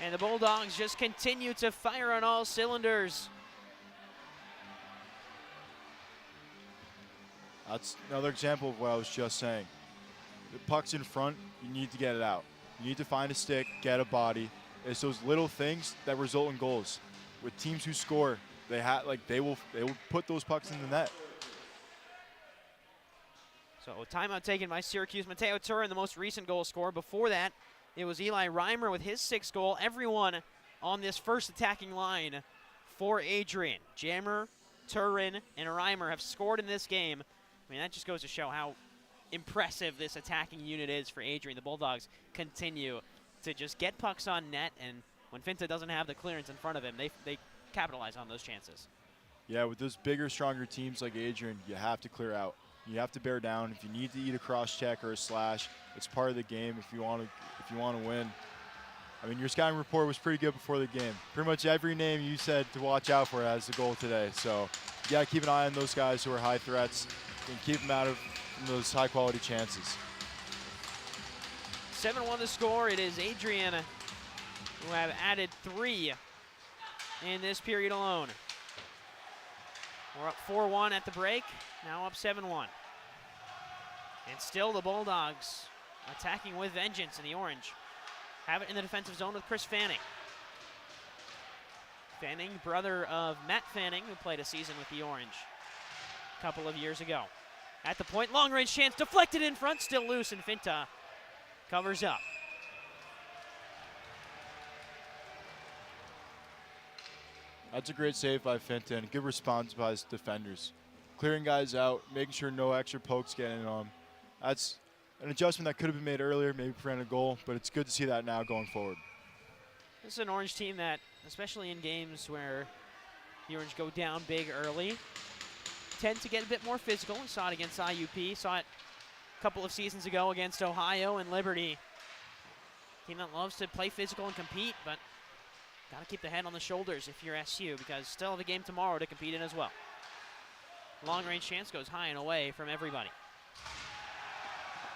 And the Bulldogs just continue to fire on all cylinders. That's another example of what I was just saying. The puck's in front, you need to get it out. You need to find a stick, get a body. It's those little things that result in goals. With teams who score, they will put those pucks in the net. So a timeout taken by Syracuse. Mateo Turin, the most recent goal scorer. Before that, it was Eli Reimer with his 6th goal. Everyone on this first attacking line for Adrian. Jammer, Turin, and Reimer have scored in this game. I mean, that just goes to show how impressive this attacking unit is for Adrian. The Bulldogs continue to just get pucks on net, and when Finta doesn't have the clearance in front of him, they capitalize on those chances. Yeah, with those bigger, stronger teams like Adrian, you have to clear out. You have to bear down. If you need to eat a cross check or a slash, it's part of the game if you want to win. I mean, your scouting report was pretty good before the game. Pretty much every name you said to watch out for has a goal today. So you got to keep an eye on those guys who are high threats and keep them out of those high-quality chances. 7-1 the score. It is Adrian who have added 3 in this period alone. We're up 4-1 at the break, now up 7-1. And still the Bulldogs attacking with vengeance in the orange. Have it in the defensive zone with Chris Fanning. Fanning, brother of Matt Fanning, who played a season with the orange a couple of years ago. At the point, long-range chance, deflected in front, still loose, and Finta covers up. That's a great save by Finta and a good response by his defenders. Clearing guys out, making sure no extra pokes get in on him. That's an adjustment that could have been made earlier, maybe prevent a goal, but it's good to see that now going forward. This is an Orange team that, especially in games where the Orange go down big early, tend to get a bit more physical. We saw it against IUP, saw it a couple of seasons ago against Ohio and Liberty. Team that loves to play physical and compete, but got to keep the head on the shoulders if you're SU, because still have a game tomorrow to compete in as well. Long-range chance goes high and away from everybody.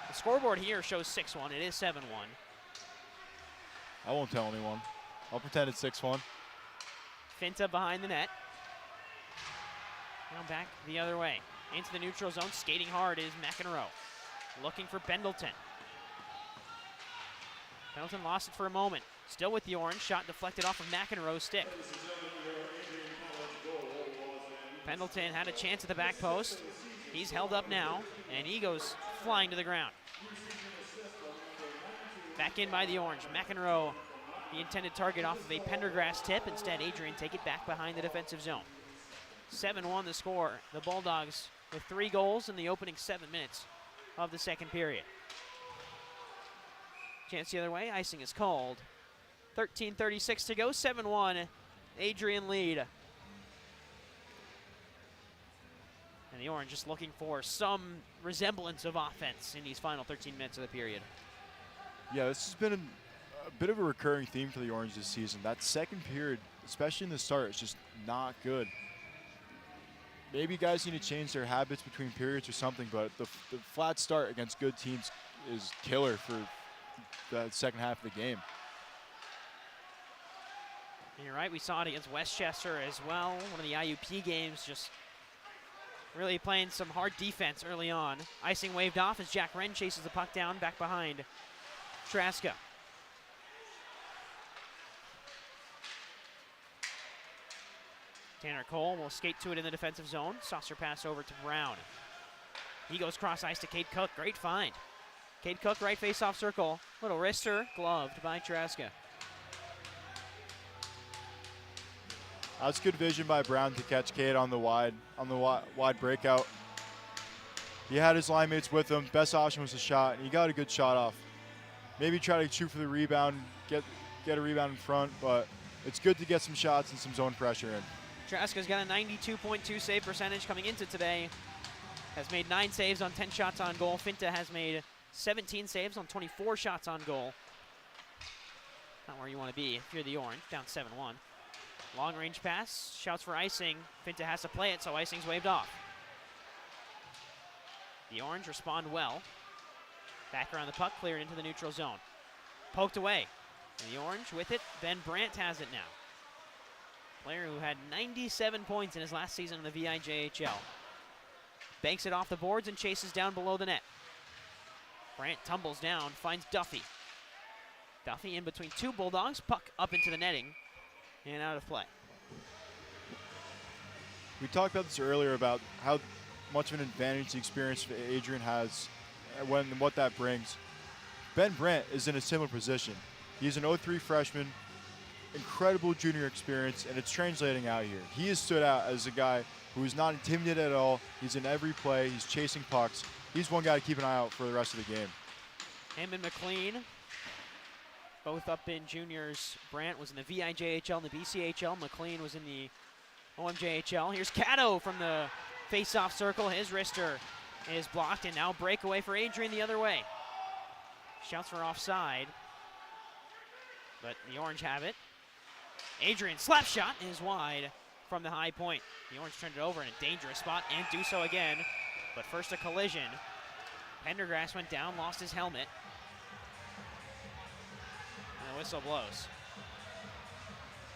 The scoreboard here shows 6-1. It is 7-1. I won't tell anyone. I'll pretend it's 6-1. Finta behind the net. Now back the other way. Into the neutral zone. Skating hard is McEnroe. Looking for Pendleton. Pendleton lost it for a moment. Still with the orange. Shot deflected off of McEnroe's stick. Pendleton had a chance at the back post. He's held up now, and he goes flying to the ground. Back in by the orange. McEnroe, the intended target off of a Pendergrass tip. Instead, Adrian take it back behind the defensive zone. 7-1 the score. The Bulldogs with 3 goals in the opening 7 minutes of the second period. Chance the other way. Icing is called. 13:36 to go. 7-1. Adrian lead. And the Orange just looking for some resemblance of offense in these final 13 minutes of the period. Yeah, this has been a bit of a recurring theme for the Orange this season. That second period, especially in the start, is just not good. maybe guys need to change their habits between periods or something, but the flat start against good teams is killer for the second half of the game. And you're right, we saw it against Westchester as well. One of the IUP games, just really playing some hard defense early on. Icing waved off as Jack Wren chases the puck down back behind Traska. Tanner Cole will skate to it in the defensive zone. Saucer pass over to Brown. He goes cross ice to Cade Cook. Great find. Cade Cook, right face-off circle. Little wrister, gloved by Traska. That's good vision by Brown to catch Cade on the wide breakout. He had his line mates with him. Best option was a shot, and he got a good shot off. Maybe try to shoot for the rebound, get a rebound in front, but it's good to get some shots and some zone pressure in. Traska's got a 92.2 save percentage coming into today. Has made 9 saves on 10 shots on goal. Finta has made 17 saves on 24 shots on goal. Not where you want to be if you're the Orange, down 7-1. Long range pass, shouts for icing. Finta has to play it, so icing's waved off. The Orange respond well. Back around the puck, cleared into the neutral zone. Poked away. And the Orange with it, Ben Brandt has it now. Player who had 97 points in his last season in the VIJHL. Banks it off the boards and chases down below the net. Brandt tumbles down, finds Duffy. Duffy in between 2 Bulldogs, puck up into the netting and out of play. We talked about this earlier about how much of an advantage the experience Adrian has and what that brings. Ben Brandt is in a similar position. He's an 03 freshman, incredible junior experience, and it's translating out here. He has stood out as a guy who is not intimidated at all. He's in every play. He's chasing pucks. He's one guy to keep an eye out for the rest of the game. Him and McLean, both up in juniors. Brandt was in the VIJHL and the BCHL. McLean was in the OMJHL. Here's Cato from the face-off circle. His wrister is blocked, and now breakaway for Adrian the other way. Shouts for offside, but the Orange have it. Adrian slap shot is wide from the high point. The Orange turned it over in a dangerous spot and do so again, but first a collision. Pendergrass went down, lost his helmet, and the whistle blows.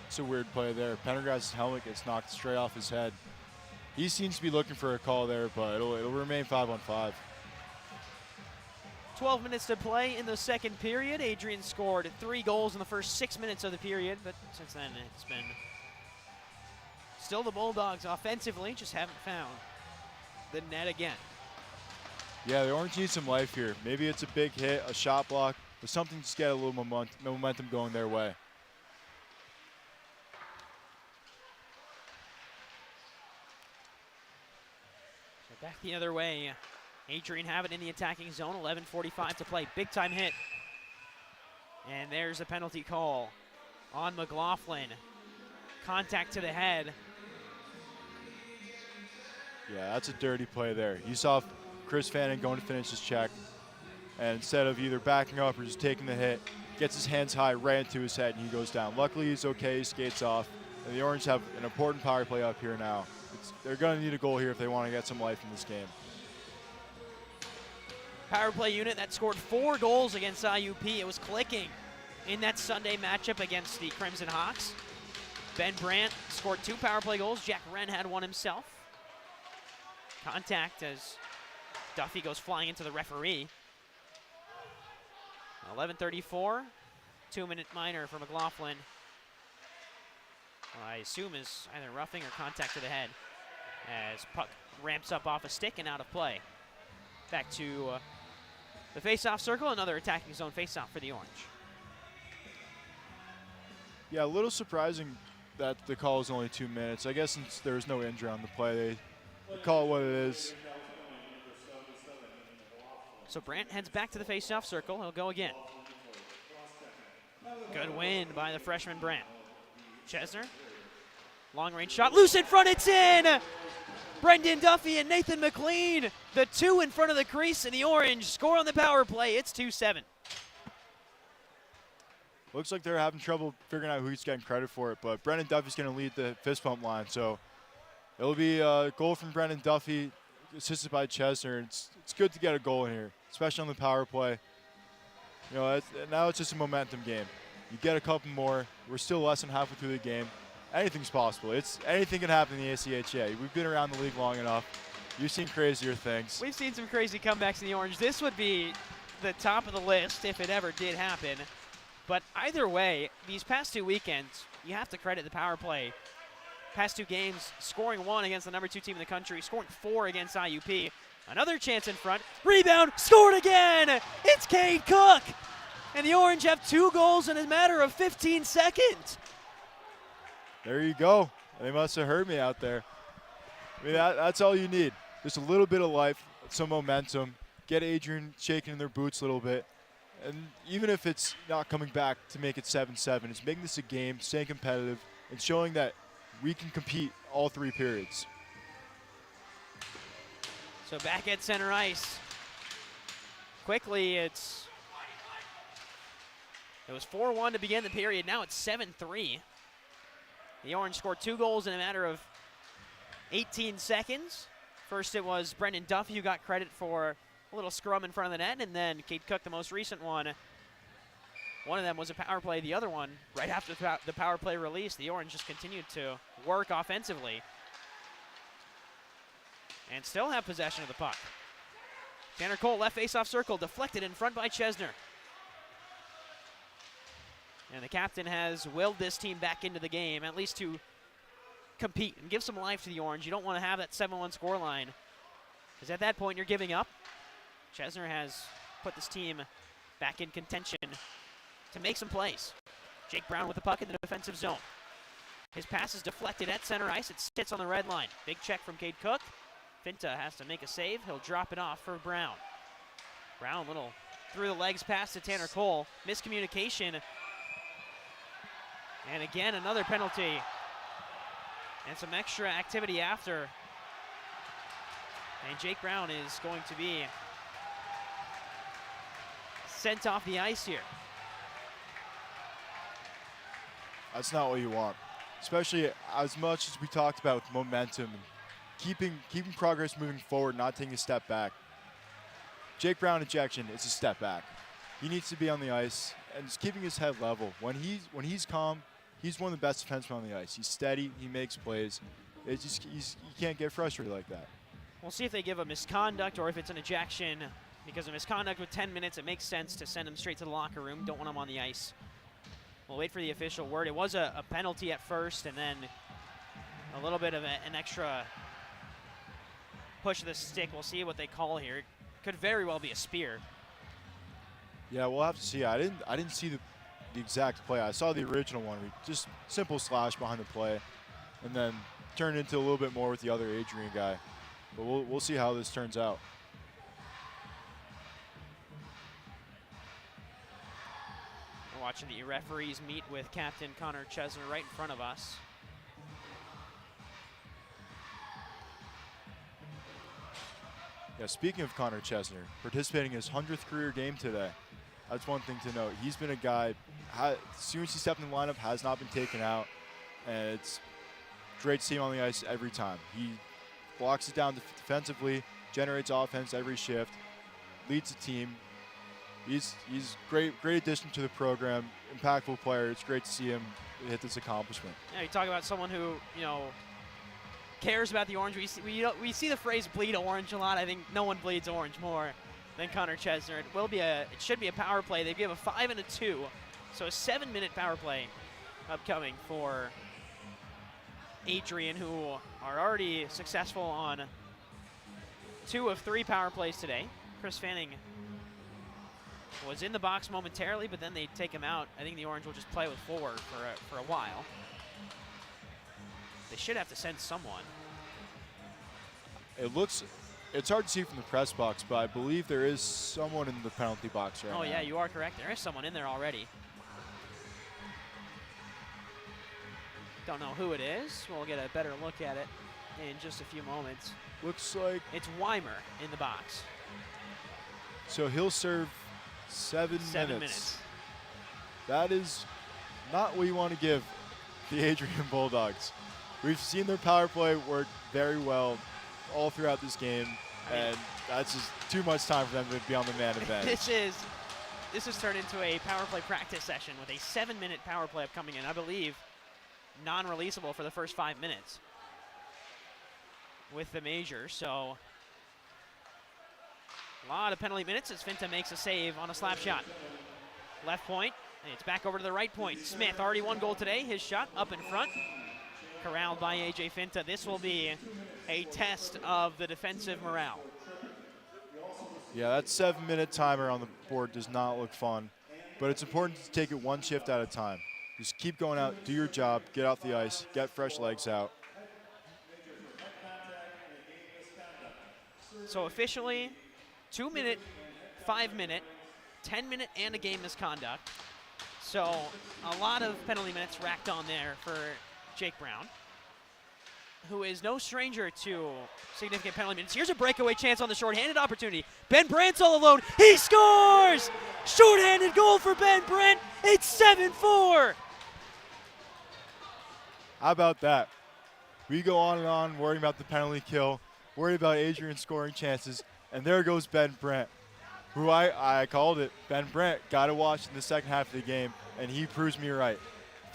It's a weird play there. Pendergrass' helmet gets knocked straight off his head. He seems to be looking for a call there, but it'll remain 5-on-5. 12 minutes to play in the second period. Adrian scored 3 goals in the first 6 minutes of the period, but since then it's been still the Bulldogs offensively, just haven't found the net again. Yeah, the Orange need some life here. Maybe it's a big hit, a shot block, but something to just get a little momentum going their way. So back the other way. Adrian have it in the attacking zone, 11:45 to play. Big time hit. And there's a penalty call on McLaughlin. Contact to the head. Yeah, that's a dirty play there. You saw Chris Fannin going to finish his check, and instead of either backing up or just taking the hit, gets his hands high right into his head, and he goes down. Luckily, he's okay, he skates off, and the Orange have an important power play up here now. They're going to need a goal here if they want to get some life in this game. Power play unit that scored 4 goals against IUP. It was clicking in that Sunday matchup against the Crimson Hawks. Ben Brandt scored 2 power play goals. Jack Wren had 1 himself. Contact as Duffy goes flying into the referee. 11:34, 2-minute minor for McLaughlin. Well, I assume is either roughing or contact to the head as puck ramps up off a stick and out of play. Back to the face-off circle, another attacking zone face-off for the Orange. Yeah, a little surprising that the call is only 2 minutes. I guess since there was no injury on the play, they call it what it is. So Brandt heads back to the face-off circle. He'll go again. Good win by the freshman Brandt. Chesner, long-range shot, loose in front, it's in! Brendan Duffy and Nathan McLean, the 2 in front of the crease, and the Orange score on the power play. It's 2-7. Looks like they're having trouble figuring out who's getting credit for it, but Brendan Duffy's going to lead the fist pump line, so It'll be a goal from Brendan Duffy, assisted by Chesner. It's good to get a goal in here, especially on the power play. You know, now it's just a momentum game. You get a couple more. We're still less than halfway through the game. Anything's possible. Anything can happen in the ACHA. We've been around the league long enough. You've seen crazier things. We've seen some crazy comebacks in the Orange. This would be the top of the list if it ever did happen. But either way, these past 2 weekends, you have to credit the power play. Past 2 games, scoring 1 against the number 2 team in the country, scoring 4 against IUP. Another chance in front. Rebound, scored again! It's Cade Cook! And the Orange have 2 goals in a matter of 15 seconds. There you go. They must have heard me out there. I mean, that's all you need. Just a little bit of life, some momentum. Get Adrian shaking in their boots a little bit. And even if it's not coming back to make it 7-7, it's making this a game, staying competitive, and showing that we can compete all 3 periods. So back at center ice. Quickly, it was 4-1 to begin the period. Now it's 7-3. The Orange scored 2 goals in a matter of 18 seconds. First it was Brendan Duffy who got credit for a little scrum in front of the net, and then Cade Cook, the most recent one. One of them was a power play. The other one, right after the power play release, the Orange just continued to work offensively and still have possession of the puck. Tanner Cole, left face-off circle, deflected in front by Chesner. And the captain has willed this team back into the game, at least to compete and give some life to the Orange. You don't want to have that 7-1 scoreline, because at that point you're giving up. Chesner has put this team back in contention to make some plays. Jake Brown with the puck in the defensive zone. His pass is deflected at center ice. It sits on the red line. Big check from Cade Cook. Finta has to make a save. He'll drop it off for Brown. Brown, little through the legs pass to Tanner Cole. Miscommunication. And again, another penalty. And some extra activity after. And Jake Brown is going to be sent off the ice here. That's not what you want, especially as much as we talked about with momentum and keeping progress moving forward, not taking a step back. Jake Brown ejection is a step back. He needs to be on the ice and just keeping his head level. When he's calm, he's one of the best defensemen on the ice. He's steady, he makes plays. You can't get frustrated like that. We'll see if they give a misconduct or if it's an ejection. Because of misconduct with 10 minutes, it makes sense to send him straight to the locker room. Don't want him on the ice. We'll wait for the official word. It was a penalty at first, and then a little bit of an extra push of the stick. We'll see what they call here. It could very well be a spear. Yeah, we'll have to see. I didn't see the exact play. I saw the original one. Just simple slash behind the play, and then turned into a little bit more with the other Adrian guy. But we'll see how this turns out. We're watching the referees meet with Captain Connor Chesner right in front of us. Yeah, speaking of Connor Chesner, participating in his 100th career game today. That's one thing to note. He's been a guy, as soon as he stepped in the lineup, has not been taken out. And it's great to see him on the ice every time. He blocks it down defensively, generates offense every shift, leads the team. He's great addition to the program, impactful player. It's great to see him hit this accomplishment. Yeah, you talk about someone who, cares about the Orange. We see the phrase "bleed orange" a lot. I think no one bleeds orange more than Connor Chesner. It should be a power play. They give a 5 and a 2, so a 7-minute power play upcoming for Adrian, who are already successful on 2 of 3 power plays today. Chris Fanning was in the box momentarily, but then they take him out. I think the Orange will just play with 4 for a while. They should have to send someone. It's hard to see from the press box, but I believe there is someone in the penalty box right now. Oh yeah, you are correct. There is someone in there already. Don't know who it is. We'll get a better look at it in just a few moments. Looks like it's Weimer in the box. So he'll serve 7 minutes. That is not what you want to give the Adrian Bulldogs. We've seen their power play work very well all throughout this game, and that's just too much time for them to be on the man advantage. This has turned into a power play practice session with a 7-minute power play upcoming in, I believe, non-releasable for the first 5 minutes with the major. So a lot of penalty minutes as Finta makes a save on a slap shot. Left point, and it's back over to the right point. Smith already 1 goal today. His shot up in front, corralled by AJ Finta. This will be a test of the defensive morale. Yeah, that 7-minute timer on the board does not look fun, but it's important to take it 1 shift at a time. Just keep going out, do your job, get off the ice, get fresh legs out. So officially, 2-minute, 5-minute, 10-minute, and a game misconduct. So a lot of penalty minutes racked on there for Jake Brown, who is no stranger to significant penalty minutes. Here's a breakaway chance on the shorthanded opportunity. Ben Brandt's all alone. He scores! Shorthanded goal for Ben Brandt. It's 7-4. How about that? We go on, worrying about the penalty kill, worried about Adrian scoring chances, and there goes Ben Brandt, who I called it. Ben Brandt got to watch in the second half of the game, and he proves me right.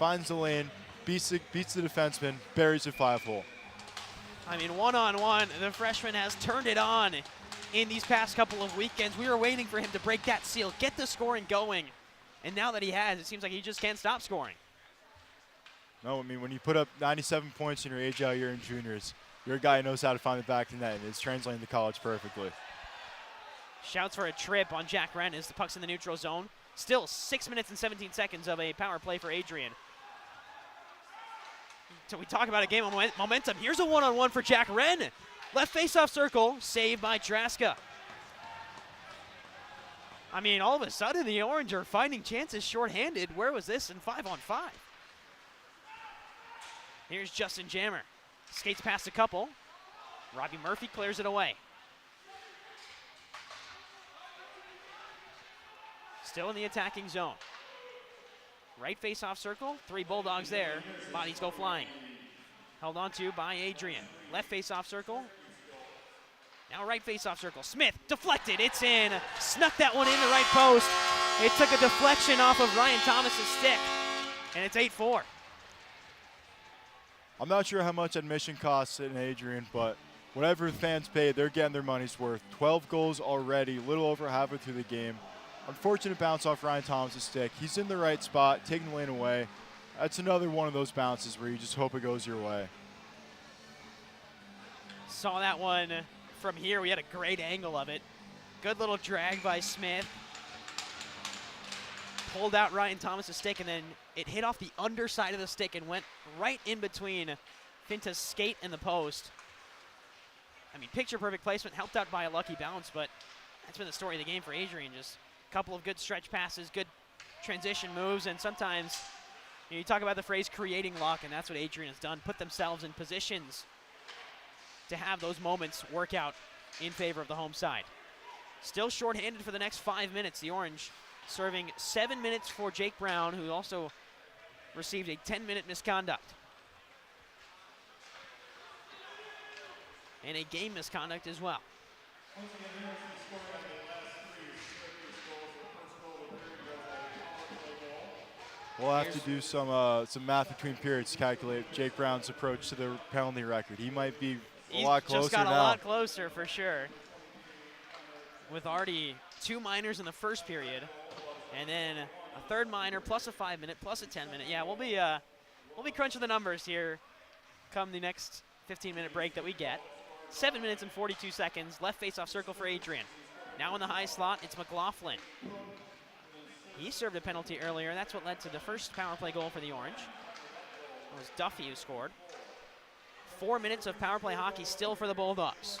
Finds the lane, beats the defenseman, buries a 5-hole. I mean, one-on-one, the freshman has turned it on in these past couple of weekends. We were waiting for him to break that seal, get the scoring going, and now that he has, it seems like he just can't stop scoring. No, I mean, when you put up 97 points in your AJL year in juniors, you're a guy who knows how to find the back of the net, and it's translating to college perfectly. Shouts for a trip on Jack Wren as the puck's in the neutral zone. Still 6 minutes and 17 seconds of a power play for Adrian. So we talk about a game of momentum. Here's a one-on-one for Jack Wren. Left face-off circle, saved by Draska. I mean, all of a sudden, the Orange are finding chances shorthanded. Where was this in 5-on-5? Here's Justin Jammer. Skates past a couple. Robbie Murphy clears it away. Still in the attacking zone. Right face-off circle, 3 Bulldogs there. Bodies go flying. Held on to by Adrian. Left face-off circle. Now right face-off circle. Smith deflected, it's in. Snuck that one in the right post. It took a deflection off of Ryan Thomas's stick, and it's 8-4. I'm not sure how much admission costs in Adrian, but whatever the fans paid, they're getting their money's worth. 12 goals already, a little over halfway through the game. Unfortunate bounce off Ryan Thomas' stick. He's in the right spot, taking the lane away. That's another one of those bounces where you just hope it goes your way. Saw that one from here. We had a great angle of it. Good little drag by Smith. Pulled out Ryan Thomas' stick, and then it hit off the underside of the stick and went right in between Finta's skate and the post. I mean, picture-perfect placement, helped out by a lucky bounce, but that's been the story of the game for Adrian. Just a couple of good stretch passes, good transition moves, and sometimes you talk about the phrase creating luck, and that's what Adrian has done, put themselves in positions to have those moments work out in favor of the home side. Still shorthanded for the next 5 minutes. The Orange serving 7 minutes for Jake Brown, who also received a 10-minute misconduct. And a game misconduct as well. We'll have to do some math between periods to calculate Jake Brown's approach to the penalty record. He might be a lot closer now. He's just got a lot closer for sure. With already 2 minors in the first period, and then a third minor plus a 5-minute plus a 10-minute. Yeah, we'll be crunching the numbers here come the next 15-minute break that we get. 7 minutes and 42 seconds. Left face-off circle for Adrian. Now in the high slot, it's McLaughlin. He served a penalty earlier. That's what led to the first power play goal for the Orange. It was Duffy who scored. 4 minutes of power play hockey still for the Bulldogs.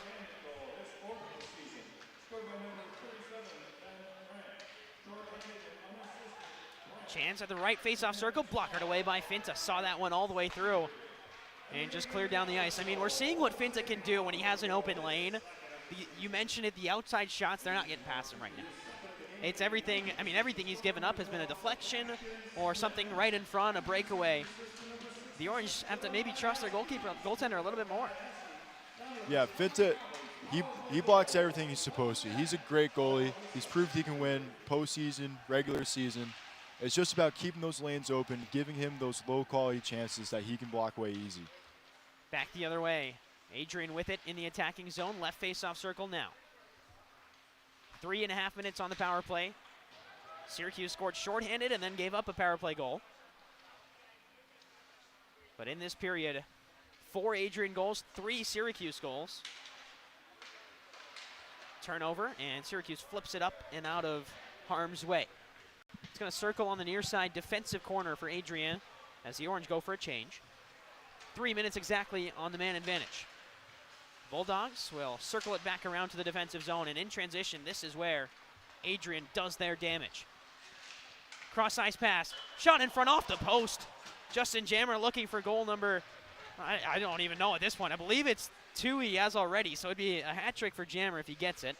Chance at the right face-off circle, blockered away by Finta. Saw that one all the way through and just cleared down the ice. I mean, we're seeing what Finta can do when he has an open lane. You mentioned it, the outside shots, they're not getting past him right now. It's everything, I mean, everything he's given up has been a deflection or something right in front, a breakaway. the Orange have to maybe trust their goaltender a little bit more. Yeah, Finta, he blocks everything he's supposed to. He's a great goalie. He's proved he can win postseason, regular season. It's just about keeping those lanes open, giving him those low-quality chances that he can block away easy. Back the other way. Adrian with it in the attacking zone. Left face-off circle now. 3.5 minutes on the power play. Syracuse scored shorthanded and then gave up a power play goal. But in this period, 4 Adrian goals, 3 Syracuse goals. Turnover, and Syracuse flips it up and out of harm's way. It's going to circle on the near side defensive corner for Adrian as the Orange go for a change. 3 minutes exactly on the man advantage. Bulldogs will circle it back around to the defensive zone, and in transition, this is where Adrian does their damage. Cross ice pass, shot in front off the post. Justin Jammer looking for goal number, I don't even know at this point. I believe it's 2 he has already, so it'd be a hat trick for Jammer if he gets it.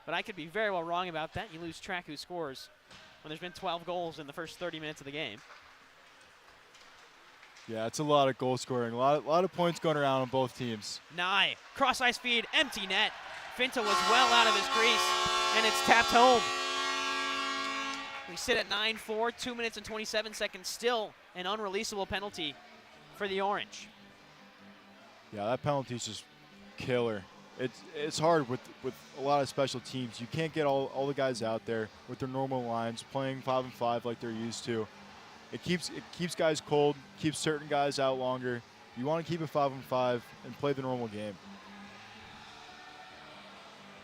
But I could be very well wrong about that. You lose track who scores when there's been 12 goals in the first 30 minutes of the game. Yeah, it's a lot of goal scoring. A lot of points going around on both teams. Nye, cross ice feed, empty net. Finta was well out of his crease, and it's tapped home. We sit at 9-4, 2 minutes and 27 seconds, still an unreleasable penalty for the Orange. Yeah, that penalty's just killer. It's hard with a lot of special teams. You can't get all the guys out there with their normal lines, playing 5-on-5 like they're used to. It keeps guys cold, keeps certain guys out longer. You want to keep it 5-on-5 and play the normal game.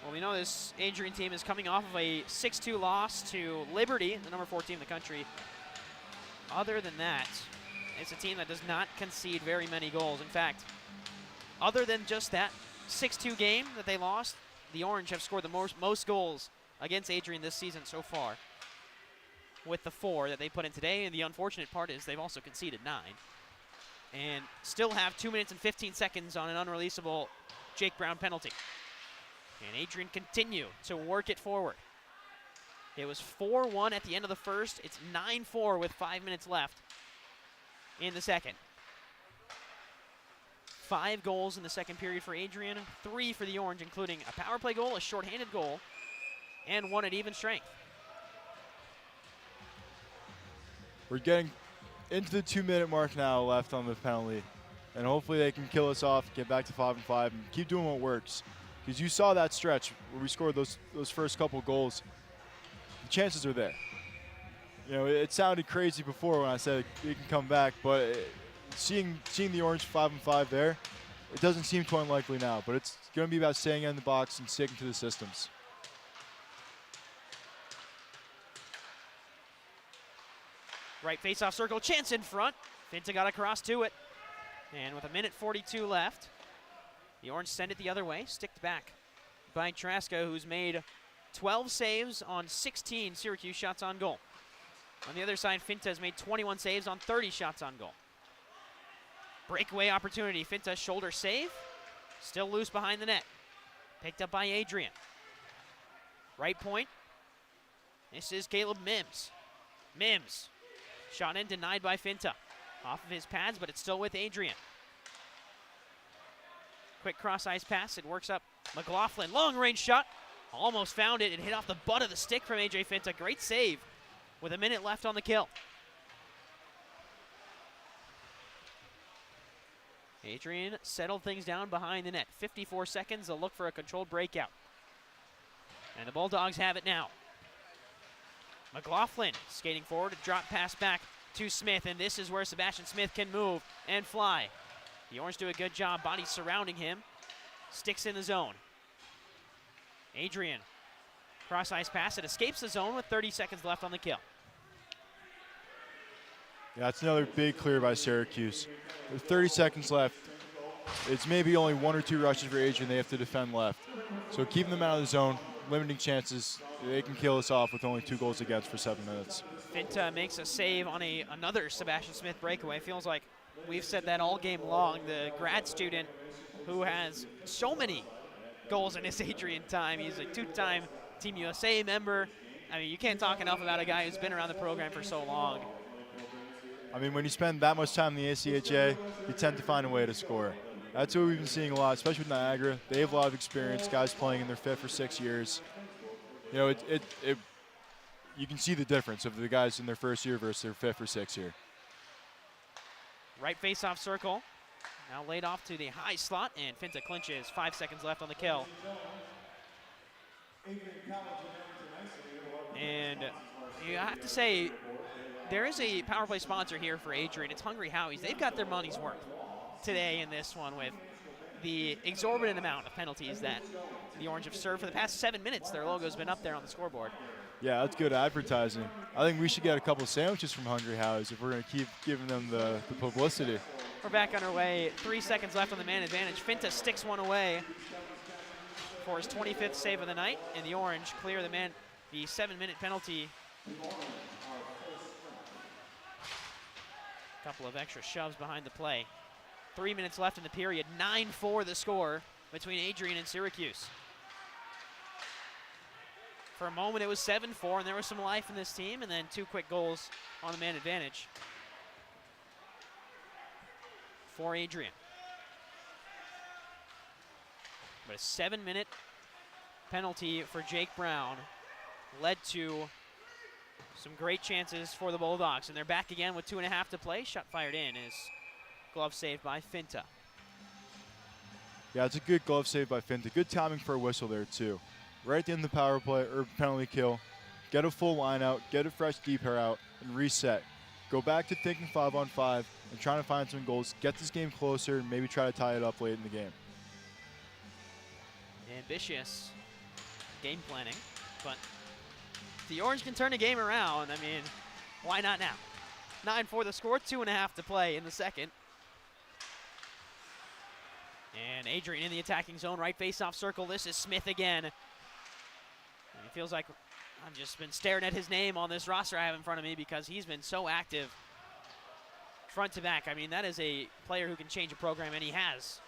Well, we know this Adrian team is coming off of a 6-2 loss to Liberty, the number 4 team in the country. Other than that, it's a team that does not concede very many goals. In fact, other than just that 6-2 game that they lost, the Orange have scored the most goals against Adrian this season so far, with the 4 that they put in today. And the unfortunate part is they've also conceded 9 and still have 2 minutes and 15 seconds on an unreleasable Jake Brown penalty. And Adrian continue to work it forward. It was 4-1 at the end of the first. It's 9-4 with 5 minutes left in the second. 5 goals in the second period for Adrian, 3 for the Orange, including a power play goal, a shorthanded goal, and 1 at even strength. We're getting into the 2-minute mark now left on the penalty, and hopefully they can kill us off, get back to 5-on-5, and keep doing what works. Because you saw that stretch where we scored those first couple goals. The chances are there. You know, it sounded crazy before when I said we can come back, but seeing the Orange 5-on-5 there, it doesn't seem too unlikely now. But it's going to be about staying in the box and sticking to the systems. Right face-off circle, chance in front. Finta got across to it. And with 1:42 left, the Orange send it the other way, sticked back by Traska, who's made 12 saves on 16 Syracuse shots on goal. On the other side, Finta has made 21 saves on 30 shots on goal. Breakaway opportunity, Finta shoulder save, still loose behind the net. Picked up by Adrian. Right point, this is Caleb Mims. Mims, shot in, denied by Finta. Off of his pads, but it's still with Adrian. Quick cross-ice pass, it works up McLaughlin. Long-range shot, almost found it. It hit off the butt of the stick from AJ Finta. Great save with 1 minute left on the kill. Adrian settled things down behind the net. 54 seconds, they'll look for a controlled breakout. And the Bulldogs have it now. McLaughlin skating forward, a drop pass back to Smith, and this is where Sebastian Smith can move and fly. The Orange do a good job, body surrounding him. Sticks in the zone. Adrian, cross-ice pass, it escapes the zone with 30 seconds left on the kill. Yeah, that's another big clear by Syracuse. With 30 seconds left, it's maybe only 1 or 2 rushes for Adrian they have to defend left. So keeping them out of the zone, limiting chances, they can kill us off with only 2 goals against for 7 minutes. Finta makes a save on another Sebastian Smith breakaway. Feels like we've said that all game long. The grad student who has so many goals in his Adrian time. He's a 2-time Team USA member. I mean, you can't talk enough about a guy who's been around the program for so long. I mean, when you spend that much time in the ACHA, you tend to find a way to score. That's what we've been seeing a lot, especially with Niagara. They have a lot of experience, guys playing in their 5th or 6th years. You know, you can see the difference of the guys in their 1st year versus their 5th or 6th year. Right face-off circle. Now laid off to the high slot, and Finta clinches. 5 seconds left on the kill. And you have to say, there is a power play sponsor here for Adrian. It's Hungry Howie's. They've got their money's worth today in this one with the exorbitant amount of penalties that the Orange have served for the past 7 minutes. Their logo's been up there on the scoreboard. Yeah, that's good advertising. I think we should get a couple of sandwiches from Hungry Howie's if we're going to keep giving them the publicity. We're back underway. 3 seconds left on the man advantage. Finta sticks one away for his 25th save of the night, and the Orange clear the 7-minute penalty. Couple of extra shoves behind the play. 3 minutes left in the period. 9-4 the score between Adrian and Syracuse. For a moment it was 7-4, and there was some life in this team, and then 2 quick goals on the man advantage for Adrian. But a 7-minute penalty for Jake Brown led to some great chances for the Bulldogs, and they're back again with 2.5 to play. Shot fired in is glove saved by Finta. Yeah, it's a good glove save by Finta. Good timing for a whistle there too. Right at the end of the power play or penalty kill, get a full line out, get a fresh deep pair out, and reset. Go back to thinking 5-on-5 and trying to find some goals. Get this game closer and maybe try to tie it up late in the game. Ambitious game planning, but the Orange can turn the game around. I mean, why not now? 9-4 the score, 2.5 to play in the second. And Adrian in the attacking zone, right face-off circle. This is Smith again. And it feels like I've just been staring at his name on this roster I have in front of me because he's been so active front to back. I mean, that is a player who can change a program, and he has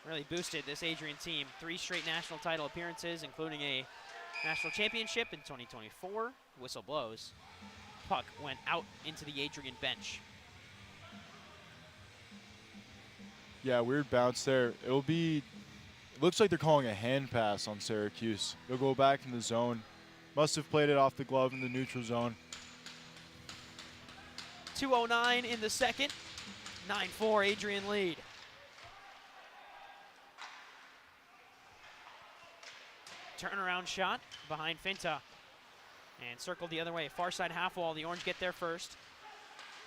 really boosted this Adrian team. 3 straight national title appearances, including a national championship in 2024. Whistle blows. Puck went out into the Adrian bench. Yeah, weird bounce there. It looks like they're calling a hand pass on Syracuse. They'll go back in the zone. Must have played it off the glove in the neutral zone. 2:09 in the second. 9-4 Adrian lead. Turnaround shot behind Finta. And circled the other way. Far side half wall. The Orange get there first.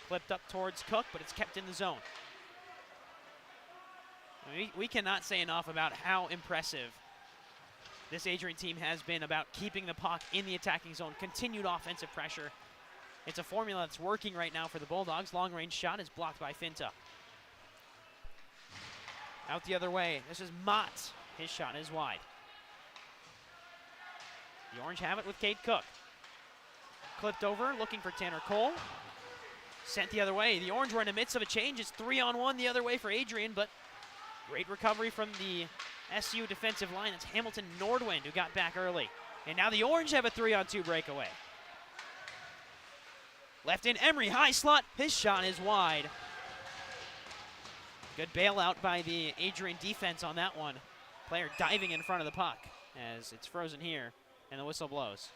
Flipped up towards Cook, but it's kept in the zone. We cannot say enough about how impressive this Adrian team has been about keeping the puck in the attacking zone. Continued offensive pressure. It's a formula that's working right now for the Bulldogs. Long range shot is blocked by Finta. Out the other way. This is Mott. His shot is wide. The Orange have it with Cade Cook. Clipped over, looking for Tanner Cole. Sent the other way. The Orange were in the midst of a change. It's 3-on-1 the other way for Adrian, but great recovery from the SU defensive line. It's Hamilton Nordwind who got back early. And now the Orange have a 3-on-2 breakaway. Left in Emery, high slot. His shot is wide. Good bailout by the Adrian defense on that one. Player diving in front of the puck as it's frozen here, and the whistle blows.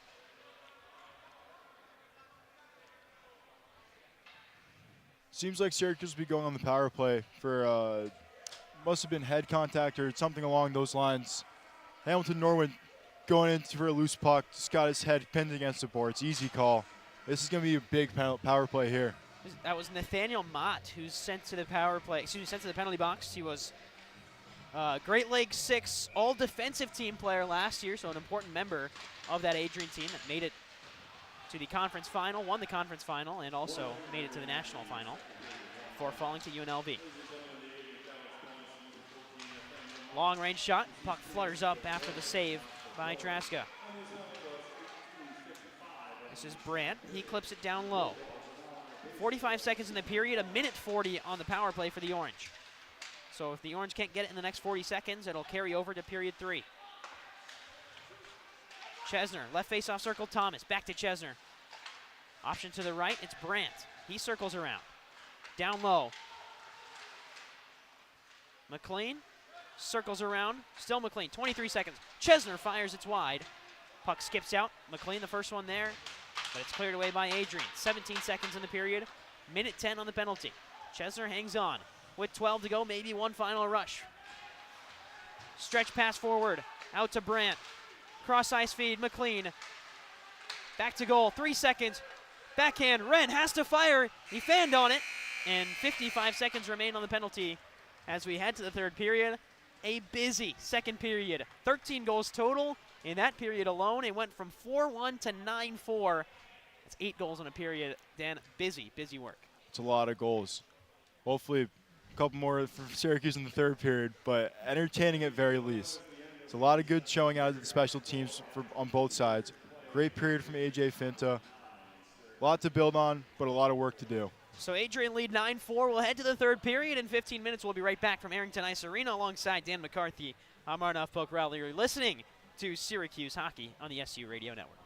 Seems like Syracuse will be going on the power play for must have been head contact or something along those lines. Hamilton Norwood going in for a loose puck, just got his head pinned against the boards. Easy call. This is going to be a big power play here. That was Nathaniel Mott who's sent to the sent to the penalty box. He was Great Lakes 6 all-defensive team player last year, so an important member of that Adrian team that made it to the conference final, won the conference final, and also made it to the national final before falling to UNLV. Long range shot, puck flutters up after the save by Traska. This is Brandt, he clips it down low. 45 seconds in the period, 1:40 on the power play for the Orange. So if the Orange can't get it in the next 40 seconds, it'll carry over to period 3. Chesner, left face-off circle, Thomas, back to Chesner. Option to the right, it's Brandt. He circles around. Down low. McLean circles around. Still McLean. 23 seconds. Chesner fires. It's wide. Puck skips out. McLean, the first one there, but it's cleared away by Adrian. 17 seconds in the period. Minute 10 on the penalty. Chesner hangs on with 12 to go. Maybe one final rush. Stretch pass forward. Out to Brandt. Cross ice feed. McLean. Back to goal. 3 seconds. Backhand. Wren has to fire. He fanned on it. And 55 seconds remain on the penalty as we head to the third period. A busy second period. 13 goals total in that period alone. It went from 4-1 to 9-4. That's 8 goals in a period. Dan, busy work. It's a lot of goals. Hopefully a couple more for Syracuse in the third period, but entertaining at very least. It's a lot of good showing out of the special teams on both sides. Great period from AJ Finta. A lot to build on, but a lot of work to do. So Adrian lead 9-4. We'll head to the third period. In 15 minutes, we'll be right back from Arrington Ice Arena alongside Dan McCarthy. I'm Arnav Pokhrel. You're listening to Syracuse Hockey on the SU Radio Network.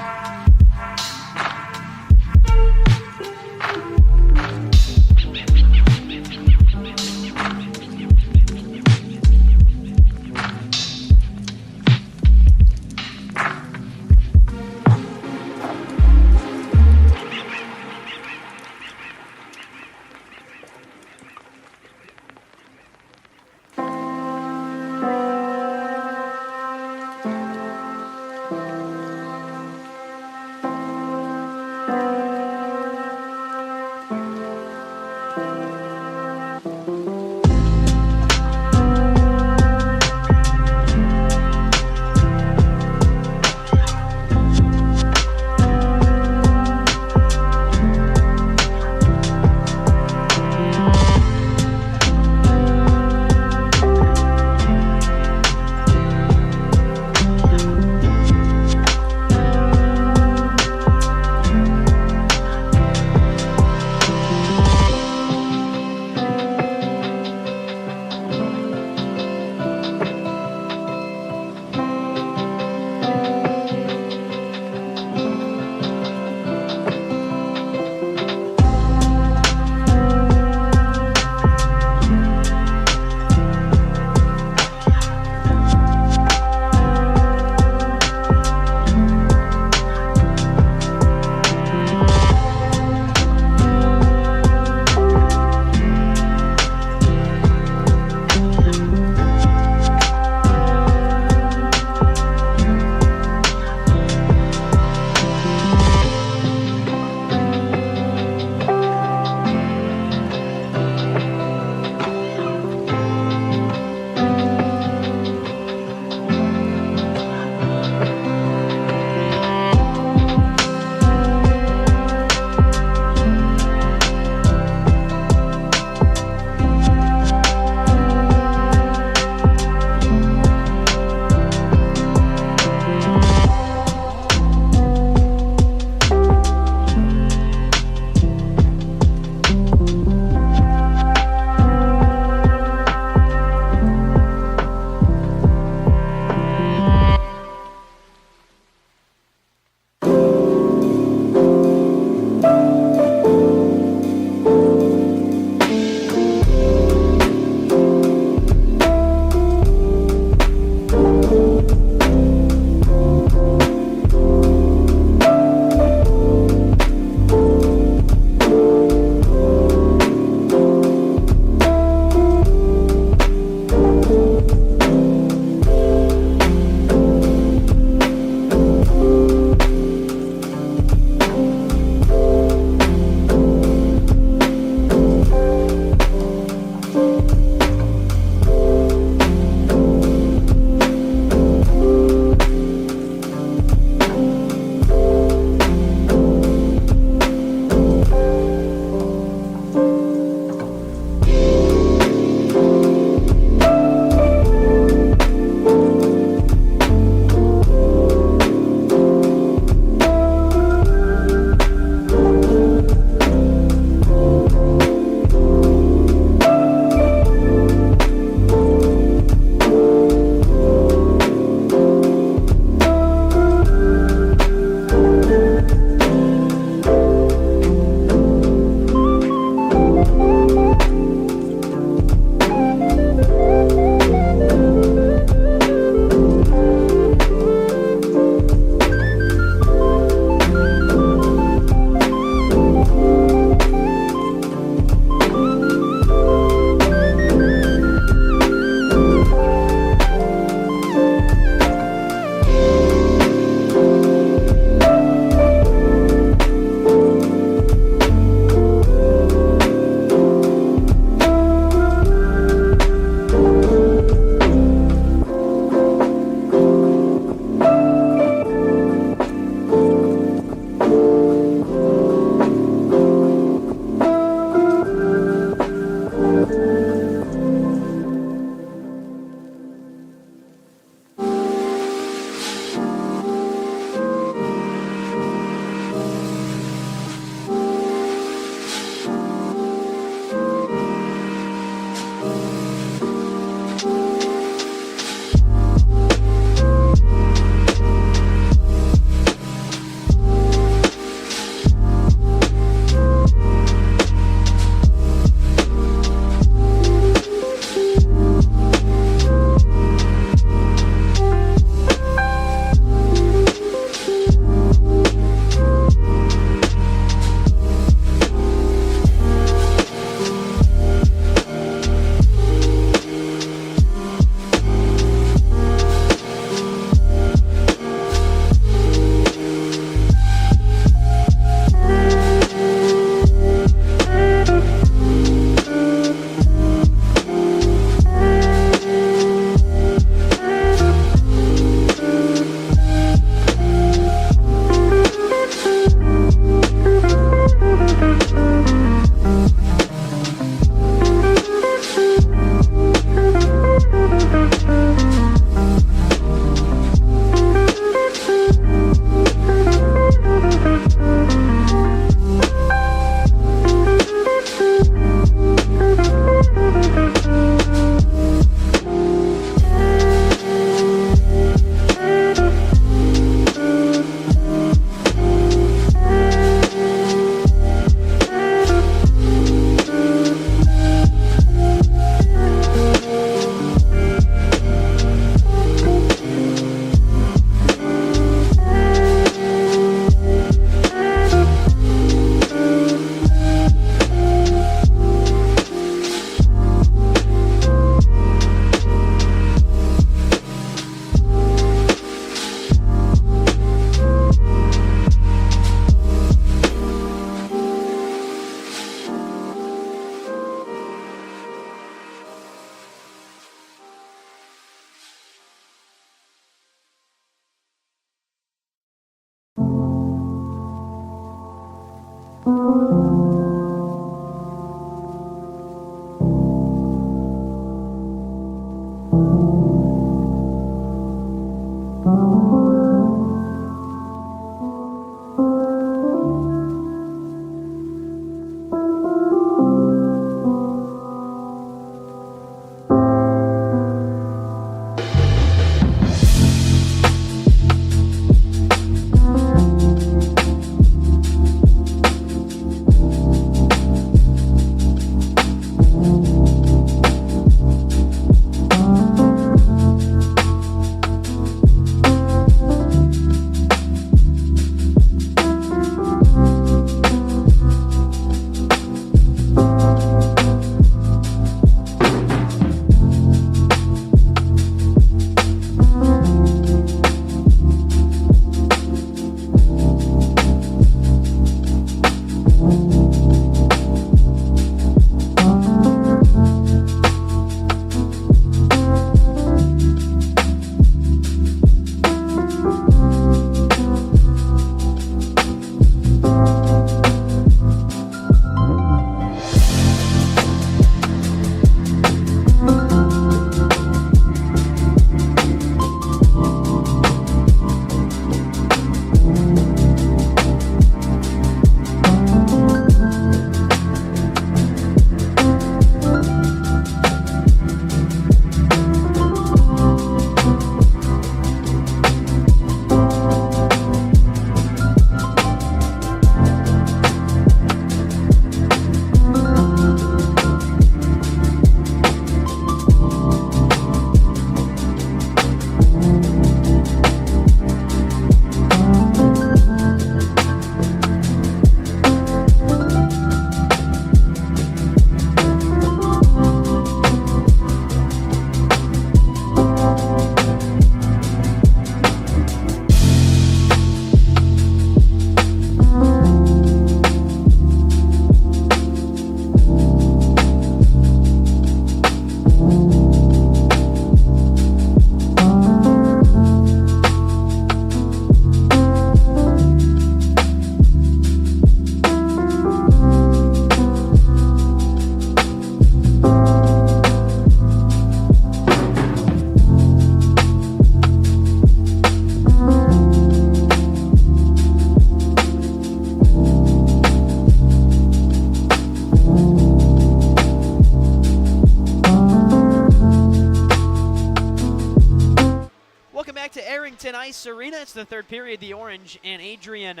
Arrington Ice Arena. It's the third period. The Orange and Adrian,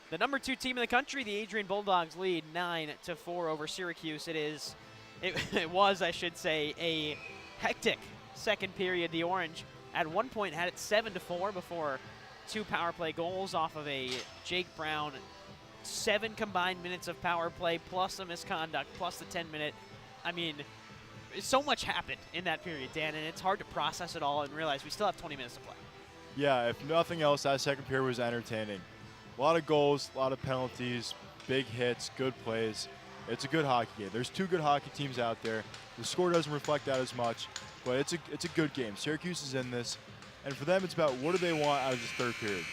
the number 2 team in the country. The Adrian Bulldogs lead 9-4 over Syracuse. It was, I should say, a hectic second period. The Orange at one point had it 7-4 before 2 power play goals off of a Jake Brown 7 combined minutes of power play plus the misconduct plus the 10-minute. I mean, so much happened in that period, Dan, and it's hard to process it all and realize we still have 20 minutes to play. Yeah, if nothing else, that second period was entertaining. A lot of goals, a lot of penalties, big hits, good plays. It's a good hockey game. There's 2 good hockey teams out there. The score doesn't reflect that as much, but it's a good game. Syracuse is in this, and for them, it's about what do they want out of this third period.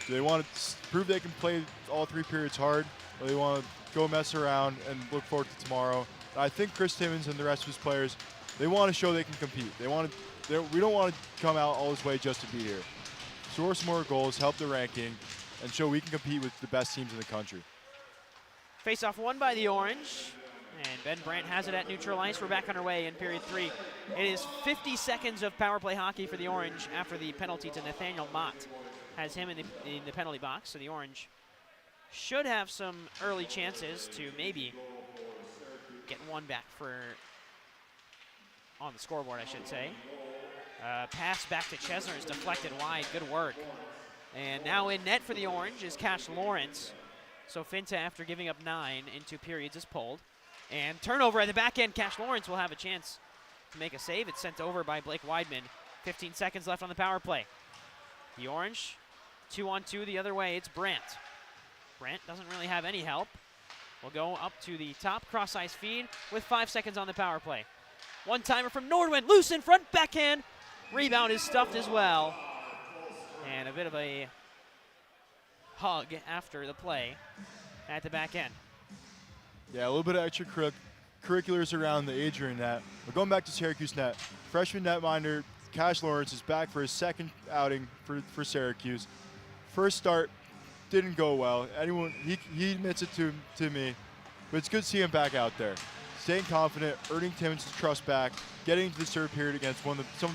Do they want to prove they can play all 3 periods hard, or they want to go mess around and look forward to tomorrow? I think Chris Timmons and the rest of his players, they want to show they can compete. We don't want to come out all this way just to be here. Score some more goals, help the ranking, and show we can compete with the best teams in the country. Face-off won by the Orange, and Ben Brandt has it at neutral ice. We're back underway in period 3. It is 50 seconds of power play hockey for the Orange after the penalty to Nathaniel Mott has him in the penalty box. So the Orange should have some early chances to maybe get one back on the scoreboard, I should say. Pass back to Chesner is deflected wide. Good work. And now in net for the Orange is Cash Lawrence. So Finta, after giving up 9 in 2 periods, is pulled. And turnover at the back end. Cash Lawrence will have a chance to make a save. It's sent over by Blake Weidman. 15 seconds left on the power play. The Orange, 2-on-2 the other way. It's Brandt. Brandt doesn't really have any help. We'll go up to the top cross-ice feed with 5 seconds on the power play. One-timer from Nordwin, loose in front, backhand. Rebound is stuffed as well. And a bit of a hug after the play. at the back end. Yeah, a little bit of extracurriculars around the Adrian net. But going back to Syracuse net, freshman netminder Cash Lawrence is back for his second outing for Syracuse. First start didn't go well. He admits it to me, but it's good to see him back out there, staying confident, earning Timmons' trust back, getting into the third period against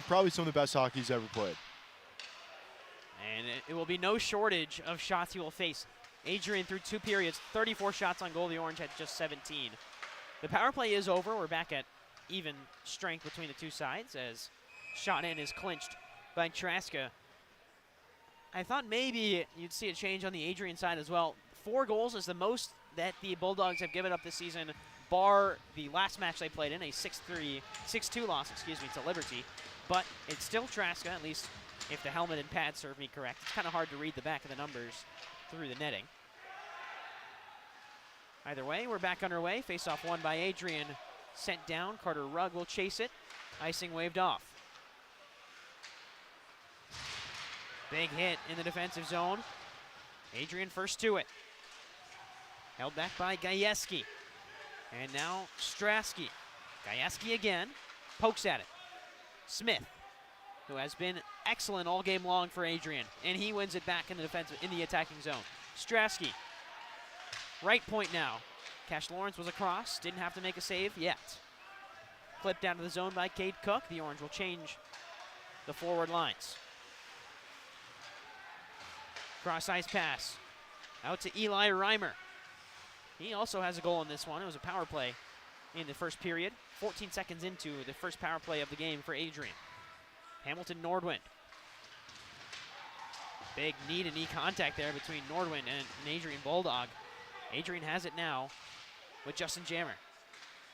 probably some of the best hockey he's ever played. And it will be no shortage of shots he will face. Adrian through 2 periods, 34 shots on goal. The Orange had just 17. The power play is over. We're back at even strength between the two sides as shot in is clinched by Traska. I thought maybe you'd see a change on the Adrian side as well. 4 goals is the most that the Bulldogs have given up this season, bar the last match they played in, a 6-2 loss, to Liberty. But it's still Traska, at least if the helmet and pads serve me correct. It's kind of hard to read the back of the numbers through the netting. Either way, we're back underway. Face-off won by Adrian. Sent down. Carter Rugg will chase it. Icing waved off. Big hit in the defensive zone. Adrian first to it. Held back by Gajewski. And now Strasky. Gajewski again. Pokes at it. Smith, who has been excellent all game long for Adrian. And he wins it back in the attacking zone. Strasky. Right point now. Cash Lawrence was across. Didn't have to make a save yet. Clipped down to the zone by Cade Cook. The Orange will change the forward lines. Cross-ice pass. Out to Eli Reimer. He also has a goal in this one. It was a power play in the first period. 14 seconds into the first power play of the game for Adrian. Hamilton Nordwind. Big knee-to-knee contact there between Nordwind and an Adrian Bulldog. Adrian has it now with Justin Jammer.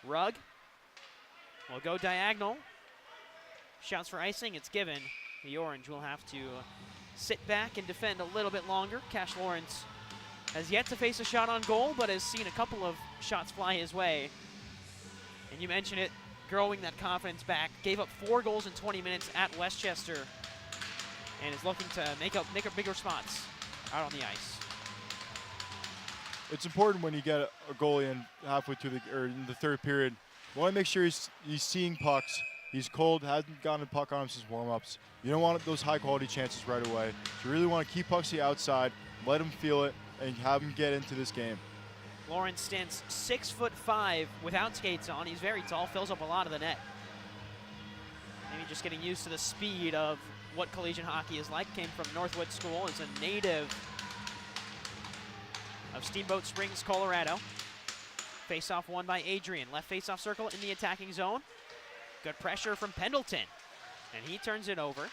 Rugg will go diagonal. Shouts for icing. It's given. The Orange will have to sit back and defend a little bit longer. Cash Lawrence has yet to face a shot on goal, but has seen a couple of shots fly his way. And you mentioned it, growing that confidence back. Gave up 4 goals in 20 minutes at Westchester and is looking to make bigger spots out on the ice. It's important when you get a goalie in halfway through in the third period. You want to make sure he's seeing pucks. He's cold, hasn't gotten a puck on him since warm-ups. You don't want those high-quality chances right away. So you really want to keep pucks to the outside, let him feel it, and have him get into this game. Lawrence stands 6'5" without skates on. He's very tall, fills up a lot of the net. Maybe just getting used to the speed of what collegiate hockey is like. Came from Northwood School, is a native of Steamboat Springs, Colorado. Face-off won by Adrian. Left face-off circle in the attacking zone. Good pressure from Pendleton, and he turns it over.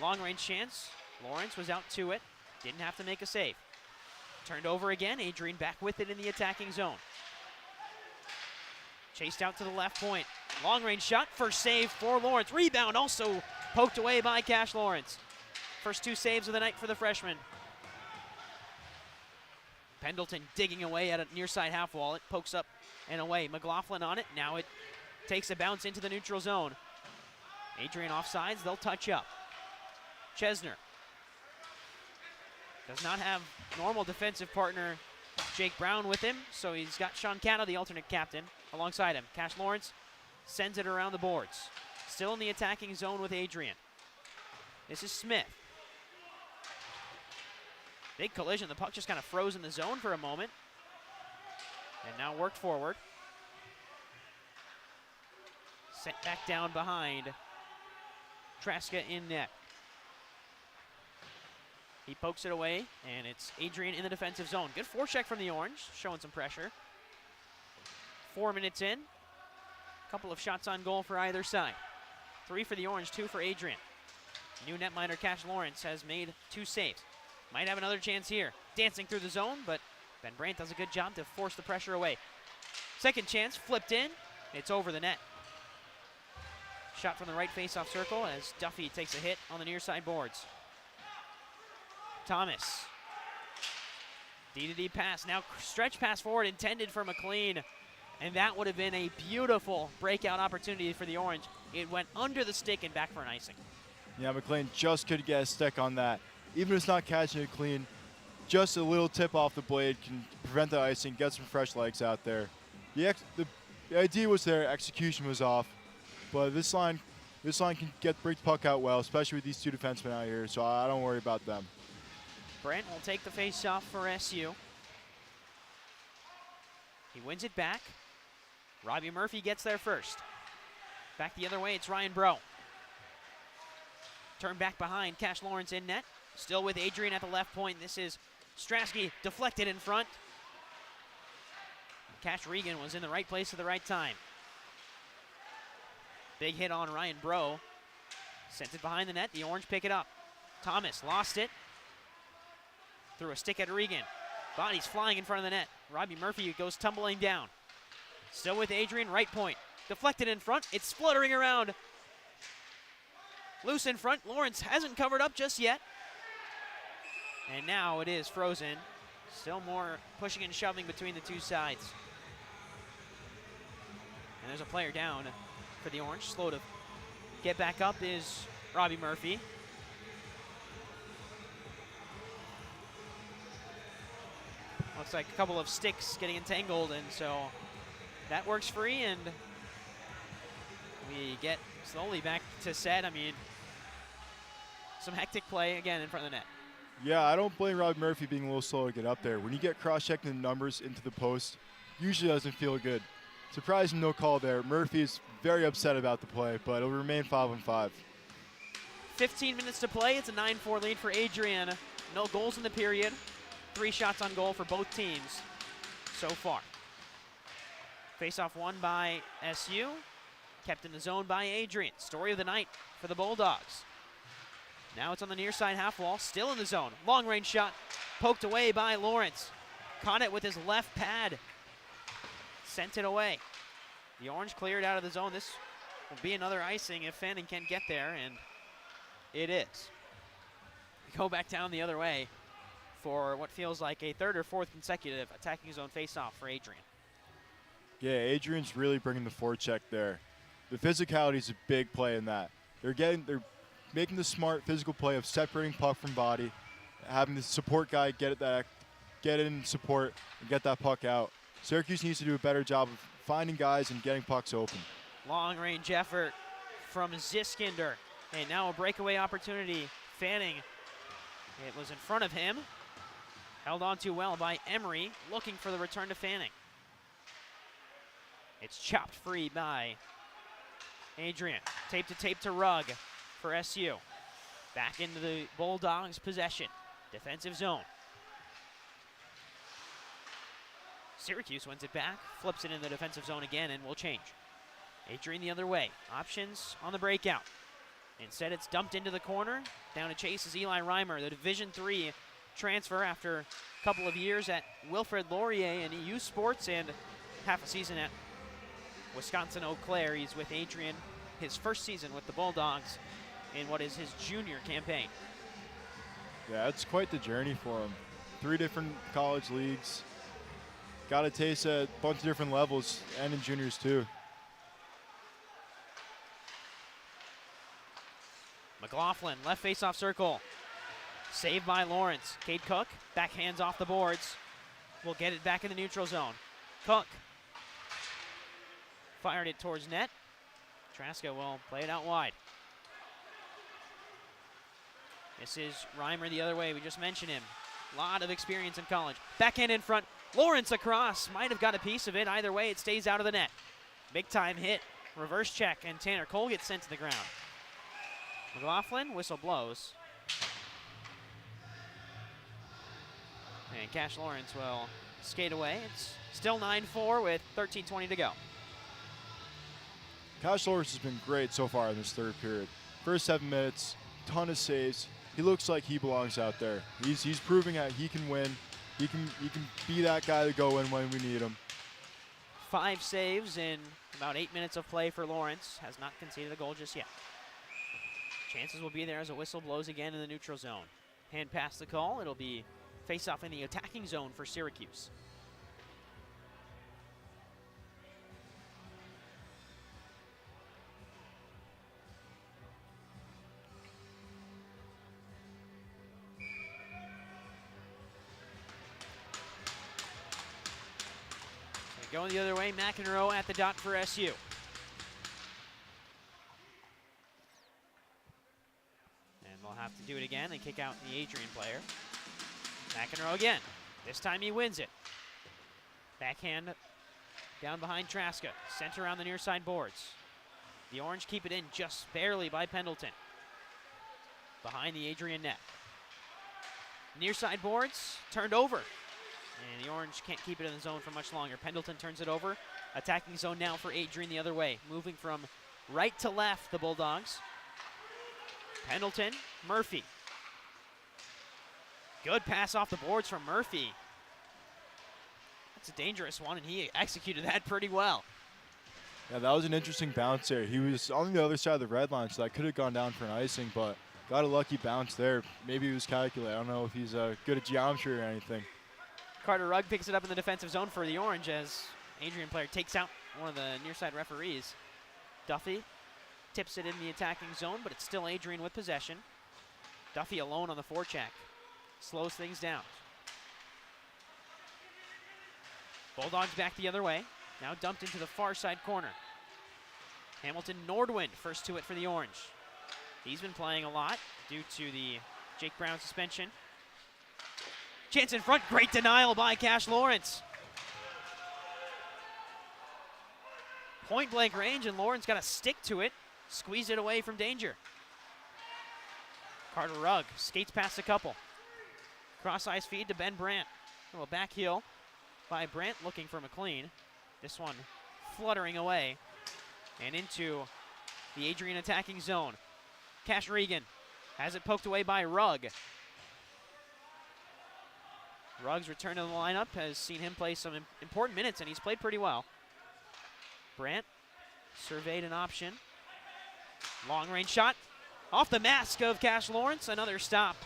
Long-range chance. Lawrence was out to it. Didn't have to make a save. Turned over again. Adrian back with it in the attacking zone. Chased out to the left point. Long-range shot. First save for Lawrence. Rebound also poked away by Cash Lawrence. First 2 saves of the night for the freshman. Pendleton digging away at a near side half wall. It pokes up and away. McLaughlin on it. Now it takes a bounce into the neutral zone. Adrian offsides. They'll touch up. Chesner does not have normal defensive partner Jake Brown with him, so he's got Sean Cano, the alternate captain, alongside him. Cash Lawrence sends it around the boards. Still in the attacking zone with Adrian. This is Smith. Big collision. The puck just kind of froze in the zone for a moment. And now worked forward. Sent back down behind. Traska in net. He pokes it away, and it's Adrian in the defensive zone. Good forecheck from the Orange, showing some pressure. 4 minutes in. Couple of shots on goal for either side. 3 for the Orange, 2 for Adrian. New netminder Cash Lawrence has made 2 saves. Might have another chance here. Dancing through the zone, but Ben Brandt does a good job to force the pressure away. Second chance, flipped in. It's over the net. Shot from the right face-off circle as Duffy takes a hit on the near side boards. Thomas. D-to-D pass. Now stretch pass forward intended for McLean. And that would have been a beautiful breakout opportunity for the Orange. It went under the stick and back for an icing. Yeah, McLean just could get a stick on that. Even if it's not catching it clean, just a little tip off the blade can prevent the icing, get some fresh legs out there. The idea was there, execution was off, but this line can break the puck out well, especially with these two defensemen out here, so I don't worry about them. Brent will take the face-off for SU. He wins it back. Robbie Murphy gets there first. Back the other way, it's Ryan Bro. Turn back behind, Cash Lawrence in net. Still with Adrian at the left point. This is Strasky deflected in front. Cash Regan was in the right place at the right time. Big hit on Ryan Bro. Sent it behind the net. The Orange pick it up. Thomas lost it. Threw a stick at Regan. Body's flying in front of the net. Robbie Murphy goes tumbling down. Still with Adrian, right point. Deflected in front. It's fluttering around. Loose in front. Lawrence hasn't covered up just yet. And now it is frozen. Still more pushing and shoving between the two sides. And there's a player down for the Orange. Slow to get back up is Robbie Murphy. Looks like a couple of sticks getting entangled, and so that works free, and we get slowly back to set. I mean, some hectic play again in front of the net. Yeah, I don't blame Robbie Murphy being a little slow to get up there. When you get cross-checking the numbers into the post, usually doesn't feel good. Surprising no call there. Murphy is very upset about the play, but it'll remain 5-on-5. 15 minutes to play. It's a 9-4 lead for Adrian. No goals in the period. 3 shots on goal for both teams so far. Face-off won by SU. Kept in the zone by Adrian. Story of the night for the Bulldogs. Now it's on the near side half wall, still in the zone. Long range shot, poked away by Lawrence. Caught it with his left pad. Sent it away. The Orange cleared out of the zone. This will be another icing if Fanning can't get there, and it is. We go back down the other way for what feels like a 3rd or 4th consecutive attacking zone face-off for Adrian. Yeah, Adrian's really bringing the forecheck there. The physicality is a big play in that. They're making the smart physical play of separating puck from body, having the support guy get in support and get that puck out. Syracuse needs to do a better job of finding guys and getting pucks open. Long range effort from Ziskinder. And now a breakaway opportunity. Fanning, it was in front of him. Held on too well by Emery, looking for the return to Fanning. It's chopped free by Adrian. Tape to Rugg for SU. Back into the Bulldogs' possession. Defensive zone. Syracuse wins it back, flips it in the defensive zone again, and will change. Adrian the other way. Options on the breakout. Instead, it's dumped into the corner. Down to chase is Eli Reimer, the Division III transfer after a couple of years at Wilfrid Laurier in EU Sports and half a season at Wisconsin Eau Claire. He's with Adrian, his first season with the Bulldogs in what is his junior campaign. Yeah, it's quite the journey for him. 3 different college leagues. Got a taste at a bunch of different levels and in juniors too. McLaughlin, left face-off circle. Saved by Lawrence. Cade Cook, backhands off the boards. Will get it back in the neutral zone. Cook fired it towards net. Traska will play it out wide. This is Reimer the other way. We just mentioned him. A lot of experience in college. Backhand in front. Lawrence across. Might have got a piece of it. Either way, it stays out of the net. Big time hit. Reverse check, and Tanner Cole gets sent to the ground. McLaughlin, whistle blows. And Cash Lawrence will skate away. It's still 9-4 with 13:20 to go. Cash Lawrence has been great so far in this 3rd period. First 7 minutes, ton of saves. He looks like he belongs out there. He's proving that he can win. He can be that guy to go in when we need him. 5 saves in about 8 minutes of play for Lawrence. Has not conceded a goal just yet. Chances will be there as a whistle blows again in the neutral zone. Hand past the call. It'll be face-off in the attacking zone for Syracuse. Going the other way, McEnroe at the dot for SU. And they'll have to do it again and kick out the Adrian player. McEnroe again. This time he wins it. Backhand down behind Traska. Sent around the near side boards. The Orange keep it in just barely by Pendleton. Behind the Adrian net. Near side boards turned over. And the Orange can't keep it in the zone for much longer. Pendleton turns it over. Attacking zone now for Adrian the other way. Moving from right to left, the Bulldogs. Pendleton, Murphy. Good pass off the boards from Murphy. That's a dangerous one, and he executed that pretty well. Yeah, that was an interesting bounce there. He was on the other side of the red line, so that could have gone down for an icing, but got a lucky bounce there. Maybe he was calculated. I don't know if he's good at geometry or anything. Carter Rugg picks it up in the defensive zone for the Orange as Adrian player takes out one of the near side referees. Duffy tips it in the attacking zone, but it's still Adrian with possession. Duffy alone on the forecheck. Slows things down. Bulldogs back the other way. Now dumped into the far side corner. Hamilton Nordwind first to it for the Orange. He's been playing a lot due to the Jake Brown suspension. Chance in front, great denial by Cash Lawrence. Point blank range, and Lawrence got to stick to it, squeeze it away from danger. Carter Rugg skates past a couple. Cross ice feed to Ben Brandt. A little back heel by Brandt looking for McLean. This one fluttering away and into the Adrian attacking zone. Cash Regan has it poked away by Rugg. Rugg's return to the lineup has seen him play some important minutes, and he's played pretty well. Brandt surveyed an option. Long range shot off the mask of Cash Lawrence. Another stop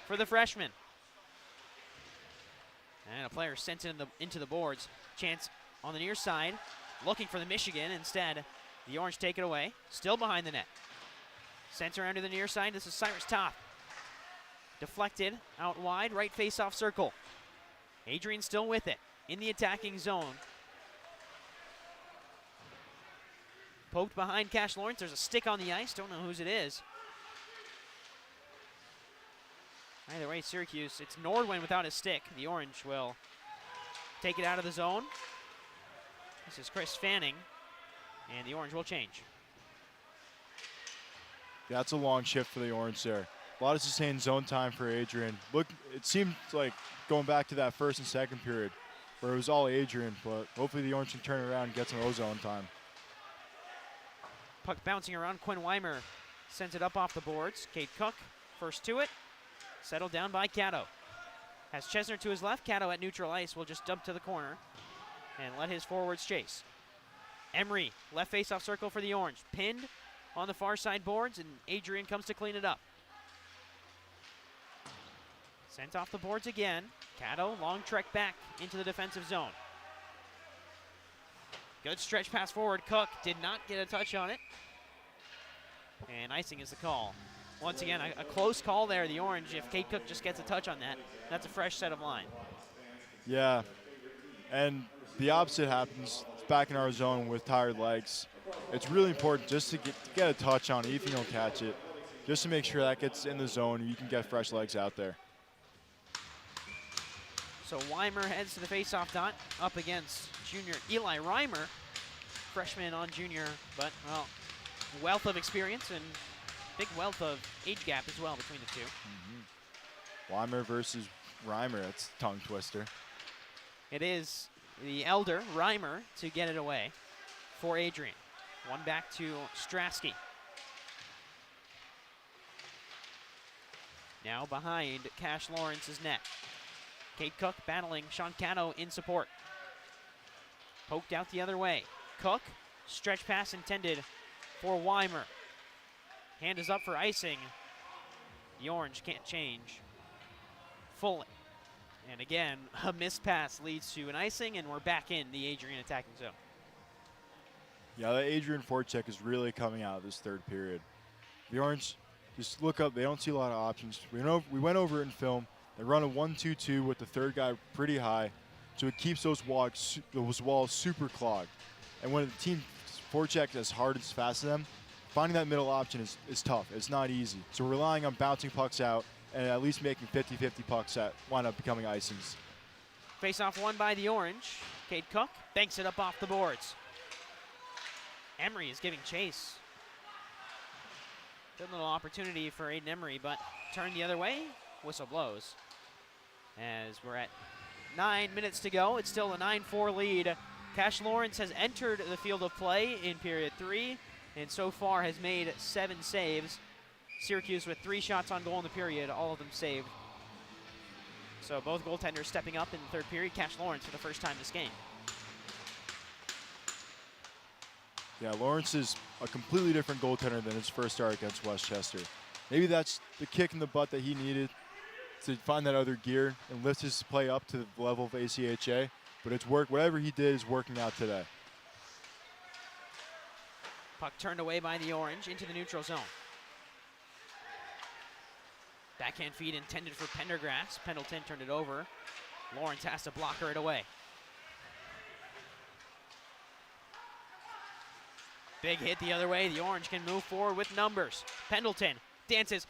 for the freshman. And a player sent into the boards. Chance on the near side, looking for the Michigan. Instead, the Orange take it away. Still behind the net. Sent around to the near side. This is Cyrus Topp. Deflected out wide, right face-off circle. Adrian still with it in the attacking zone. Poked behind Cash Lawrence. There's a stick on the ice. Don't know whose it is. Either way, Syracuse, it's Nordwind without his stick. The Orange will take it out of the zone. This is Chris Fanning, and the Orange will change. Yeah, that's a long shift for the Orange there. A lot of sustained zone time for Adrian. Look, it seemed like going back to that first and second period where it was all Adrian, but hopefully the Orange can turn around and get some O-zone time. Puck bouncing around. Quinn Weimer sends it up off the boards. Cade Cook first to it. Settled down by Caddo. Has Chesner to his left. Caddo at neutral ice will just dump to the corner and let his forwards chase. Emery, left face-off circle for the Orange. Pinned on the far side boards, and Adrian comes to clean it up. Sent off the boards again. Caddo, long trek back into the defensive zone. Good stretch pass forward. Cook did not get a touch on it. And icing is the call. Once again, a close call there, the Orange. If Cade Cook just gets a touch on that, that's a fresh set of line. Yeah, and the opposite happens back in our zone with tired legs. It's really important just to get a touch on it, even if you don't catch it, just to make sure that gets in the zone and you can get fresh legs out there. So Weimer heads to the face-off dot up against junior Eli Reimer, freshman on junior, but, well, wealth of experience and big wealth of age gap as well between the two. Weimer versus Reimer, that's a tongue twister. It is the elder, Reimer, to get it away for Adrian. One back to Strasky. Now behind Cash Lawrence's net. Cade Cook battling Sean Caddo in support. Poked out the other way. Cook, stretch pass intended for Weimer. Hand is up for icing. The Orange can't change fully. And again, a missed pass leads to an icing, and we're back in the Adrian attacking zone. Yeah, the Adrian forecheck is really coming out this third period. The Orange, just look up, they don't see a lot of options. We went over it in film. They run a 1-2-2 with the third guy pretty high. so it keeps those walls super clogged. And when the team forechecks as hard as fast as them, finding that middle option is tough. It's not easy. So we're relying on bouncing pucks out and at least making 50-50 pucks that wind up becoming icings. Face-off won by the Orange. Cade Cook banks it up off the boards. Emery is giving chase. Good little opportunity for Aiden Emery, but turned the other way. Whistle blows. As we're at 9 minutes to go, it's still a 9-4 lead. Cash Lawrence has entered the field of play in period 3, and so far has made 7 saves. Syracuse with 3 shots on goal in the period, all of them saved. So both goaltenders stepping up in the third period. Cash Lawrence for the first time this game. Yeah, Lawrence is a completely different goaltender than his first start against Westchester. Maybe that's the kick in the butt that he needed to find that other gear and lift his play up to the level of ACHA. But it's worked. Whatever he did is working out today. Puck turned away by the Orange into the neutral zone. Backhand feed intended for Pendergrass. Pendleton turned it over. Lawrence has to blocker it away. Big hit the other way. The Orange can move forward with numbers. Pendleton dances,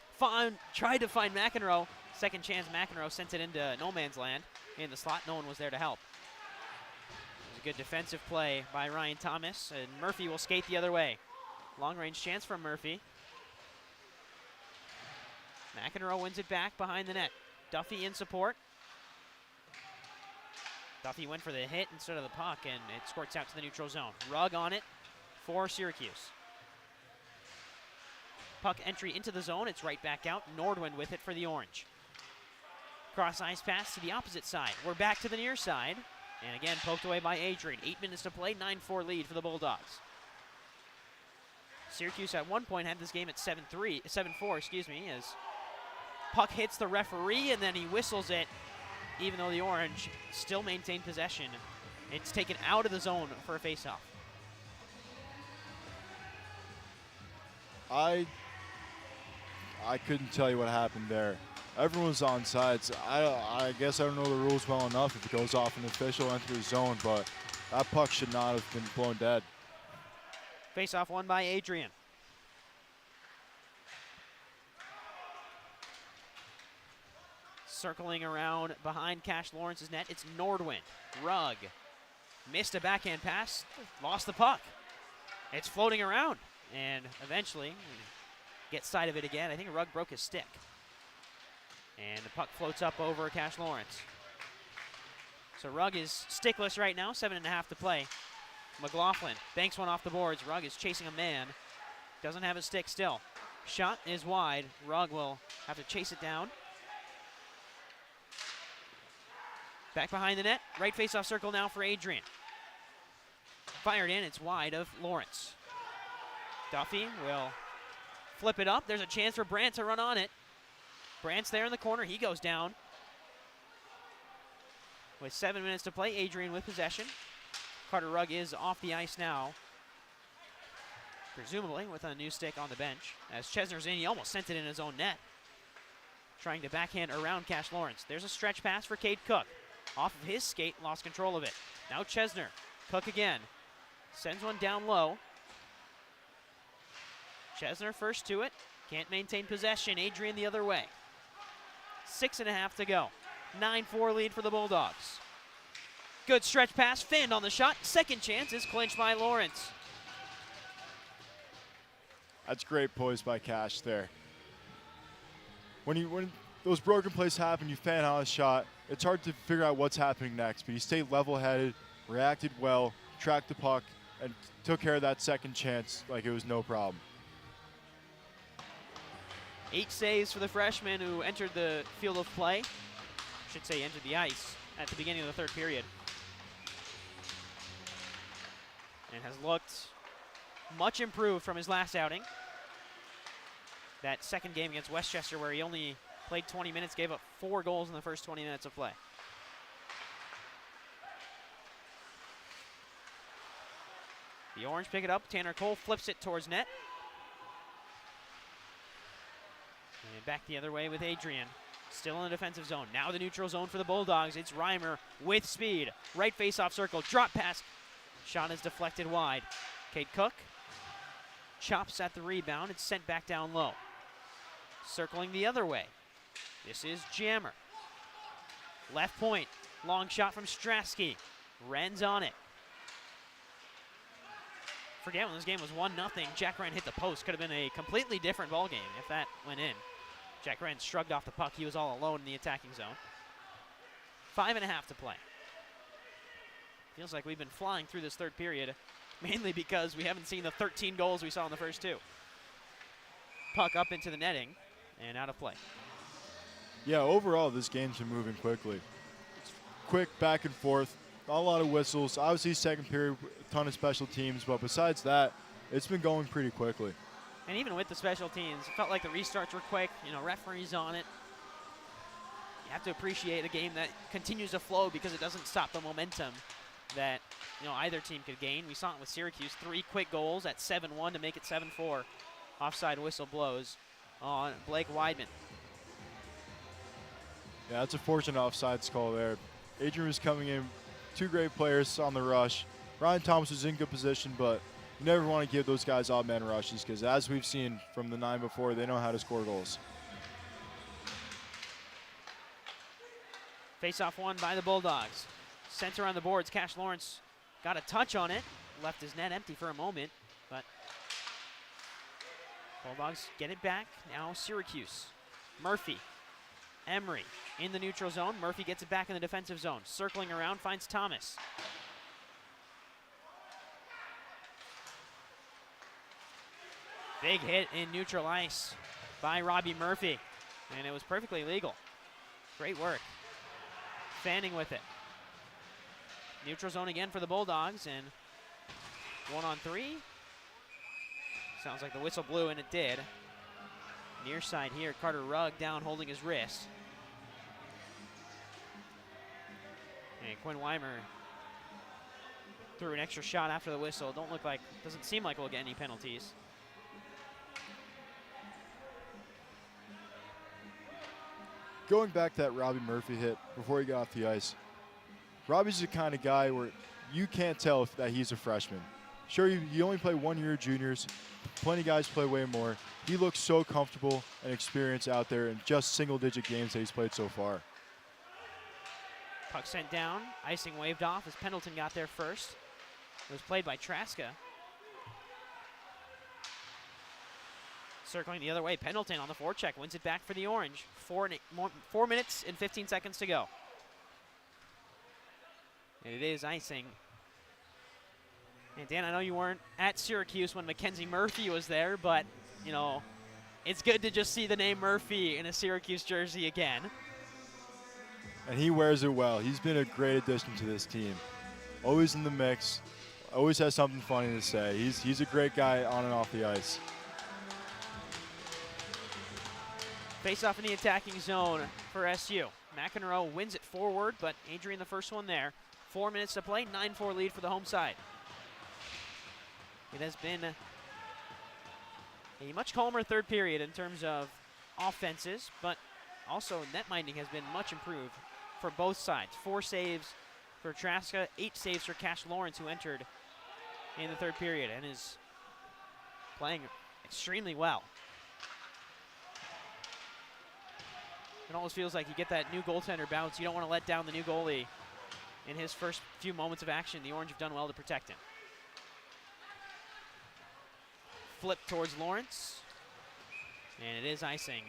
tried to find McEnroe. Second chance, McEnroe sent it into no man's land. In the slot, no one was there to help. It was a good defensive play by Ryan Thomas, and Murphy will skate the other way. Long range chance from Murphy. McEnroe wins it back behind the net. Duffy in support. Duffy went for the hit instead of the puck, and it squirts out to the neutral zone. Rugg on it for Syracuse. Puck entry into the zone. It's right back out. Nordwind with it for the Orange. Cross ice pass to the opposite side. We're back to the near side. And again, poked away by Adrian. 8 minutes to play, 9-4 lead for the Bulldogs. Syracuse at one point had this game at 7-4, as puck hits the referee and then he whistles it, even though the Orange still maintain possession. It's taken out of the zone for a faceoff. I couldn't tell you what happened there. Everyone was on sides. I guess I don't know the rules well enough if it goes off an official enter the zone, but that puck should not have been blown dead. Face-off won by Adrian. Circling around behind Cash Lawrence's net, it's Nordwind. Rugg missed a backhand pass, lost the puck. It's floating around, and eventually gets sight of it again. I think Rugg broke his stick. And the puck floats up over Cash Lawrence. So Rugg is stickless right now, 7.5 to play. McLaughlin banks one off the boards. Rugg is chasing a man. Doesn't have a stick still. Shot is wide. Rugg will have to chase it down. Back behind the net. Right face-off circle now for Adrian. Fired in. It's wide of Lawrence. Duffy will flip it up. There's a chance for Brandt to run on it. Brandt's there in the corner. He goes down. With 7 minutes to play, Adrian with possession. Carter Rugg is off the ice now, presumably with a new stick on the bench. As Chesner's in, he almost sent it in his own net. Trying to backhand around Cash Lawrence. There's a stretch pass for Cade Cook. Off of his skate, lost control of it. Now Chesner. Cook again. Sends one down low. Chesner first to it. Can't maintain possession. Adrian the other way. 6.5 to go. 9-4 lead for the Bulldogs. Good stretch pass. Fanned on the shot. Second chance is clinched by Lawrence. That's great poise by Cash there. When those broken plays happen, you fan out a shot. It's hard to figure out what's happening next, but he stayed level-headed, reacted well, tracked the puck, and took care of that second chance like it was no problem. 8 saves for the freshman who entered the field of play. I should say entered the ice at the beginning of the third period. And has looked much improved from his last outing. That second game against Westchester where he only played 20 minutes, gave up 4 goals in the first 20 minutes of play. The Orange pick it up. Tanner Cole flips it towards net. And back the other way with Adrian. Still in the defensive zone. Now the neutral zone for the Bulldogs. It's Reimer with speed. Right face-off circle. Drop pass. Shot is deflected wide. Cade Cook chops at the rebound. It's sent back down low. Circling the other way. This is Jammer. Left point. Long shot from Strasky. Wren's on it. Forget when this game was 1-0. Jack Wren hit the post. Could have been a completely different ball game if that went in. Jack Wren shrugged off the puck. He was all alone in the attacking zone. 5.5 to play. Feels like we've been flying through this third period, mainly because we haven't seen the 13 goals we saw in the first two. Puck up into the netting and out of play. Yeah, overall, this game's been moving quickly. It's quick back and forth, not a lot of whistles. Obviously, second period, a ton of special teams, but besides that, it's been going pretty quickly. And even with the special teams, it felt like the restarts were quick. You know, referees on it. You have to appreciate a game that continues to flow because it doesn't stop the momentum that, you know, either team could gain. We saw it with Syracuse. 3 quick goals at 7-1 to make it 7-4. Offside whistle blows on Blake Weidman. Yeah, that's a fortunate offsides call there. Adrian was coming in, 2 great players on the rush. Ryan Thomas was in good position, but you never want to give those guys odd man rushes because as we've seen from the 9 before, they know how to score goals. Face-off won by the Bulldogs. Center on the boards. Cash Lawrence got a touch on it. Left his net empty for a moment, but Bulldogs get it back. Now Syracuse. Murphy. Emery in the neutral zone. Murphy gets it back in the defensive zone. Circling around, finds Thomas. Big hit in neutral ice by Robbie Murphy, and it was perfectly legal. Great work. Fanning with it. Neutral zone again for the Bulldogs, and 1-on-3. Sounds like the whistle blew, and it did. Near side here, Carter Rugg down holding his wrist. And Quinn Weimer threw an extra shot after the whistle. Doesn't seem like we'll get any penalties. Going back to that Robbie Murphy hit before he got off the ice, Robbie's the kind of guy where you can't tell that he's a freshman. Sure, you only play 1 year juniors. Plenty of guys play way more. He looks so comfortable and experienced out there in just single-digit games that he's played so far. Puck sent down. Icing waved off as Pendleton got there first. It was played by Traska. Circling the other way, Pendleton on the forecheck wins it back for the Orange. 4 minutes and 15 seconds to go. And it is icing. And Dan, I know you weren't at Syracuse when Mackenzie Murphy was there, but, you know, it's good to just see the name Murphy in a Syracuse jersey again. And he wears it well. He's been a great addition to this team. Always in the mix, always has something funny to say. He's a great guy on and off the ice. Face off in the attacking zone for SU. McEnroe wins it forward, but Adrian the first one there. 4 minutes to play, 9-4 lead for the home side. It has been a much calmer third period in terms of offenses, but also net minding has been much improved for both sides. 4 saves for Traska, 8 saves for Cash Lawrence, who entered in the third period and is playing extremely well. It almost feels like you get that new goaltender bounce. You don't want to let down the new goalie in his first few moments of action. The Orange have done well to protect him. Flip towards Lawrence, and it is icing.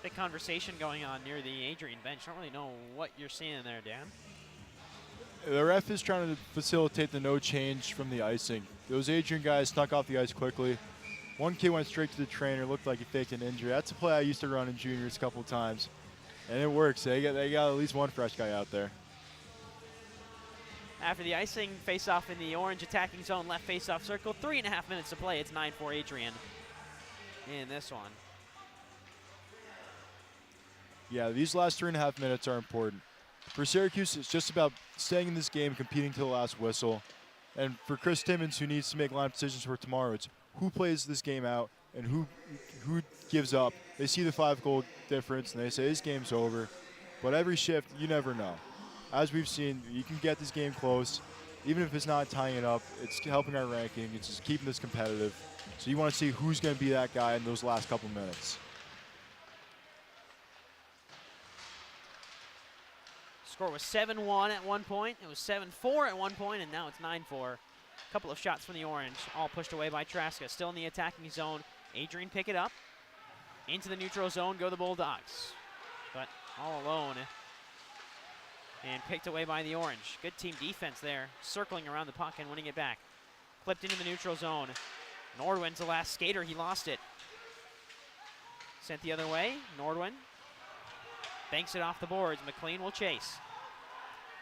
Big conversation going on near the Adrian bench. Don't really know what you're seeing there, Dan. The ref is trying to facilitate the no change from the icing. Those Adrian guys snuck off the ice quickly. One kid went straight to the trainer, looked like he faked an injury. That's a play I used to run in juniors a couple of times. And it works. They got at least one fresh guy out there. After the icing, face-off in the Orange attacking zone, left face-off circle. 3.5 minutes to play. It's 9-4 Adrian in this one. Yeah, these last 3.5 minutes are important. For Syracuse, it's just about staying in this game, competing to the last whistle. And for Chris Timmons, who needs to make line decisions for tomorrow, it's who plays this game out and who gives up. They see the 5-goal difference, and they say this game's over. But every shift, you never know. As we've seen, you can get this game close. Even if it's not tying it up, it's helping our ranking. It's just keeping this competitive. So you want to see who's going to be that guy in those last couple minutes. Score was 7-1 at one point. It was 7-4 at one point, and now it's 9-4. A couple of shots from the Orange, all pushed away by Traska. Still in the attacking zone. Adrian pick it up. Into the neutral zone go the Bulldogs. But all alone. And picked away by the Orange. Good team defense there, circling around the puck and winning it back. Clipped into the neutral zone. Nordwin's the last skater. He lost it. Sent the other way. Nordwin banks it off the boards. McLean will chase.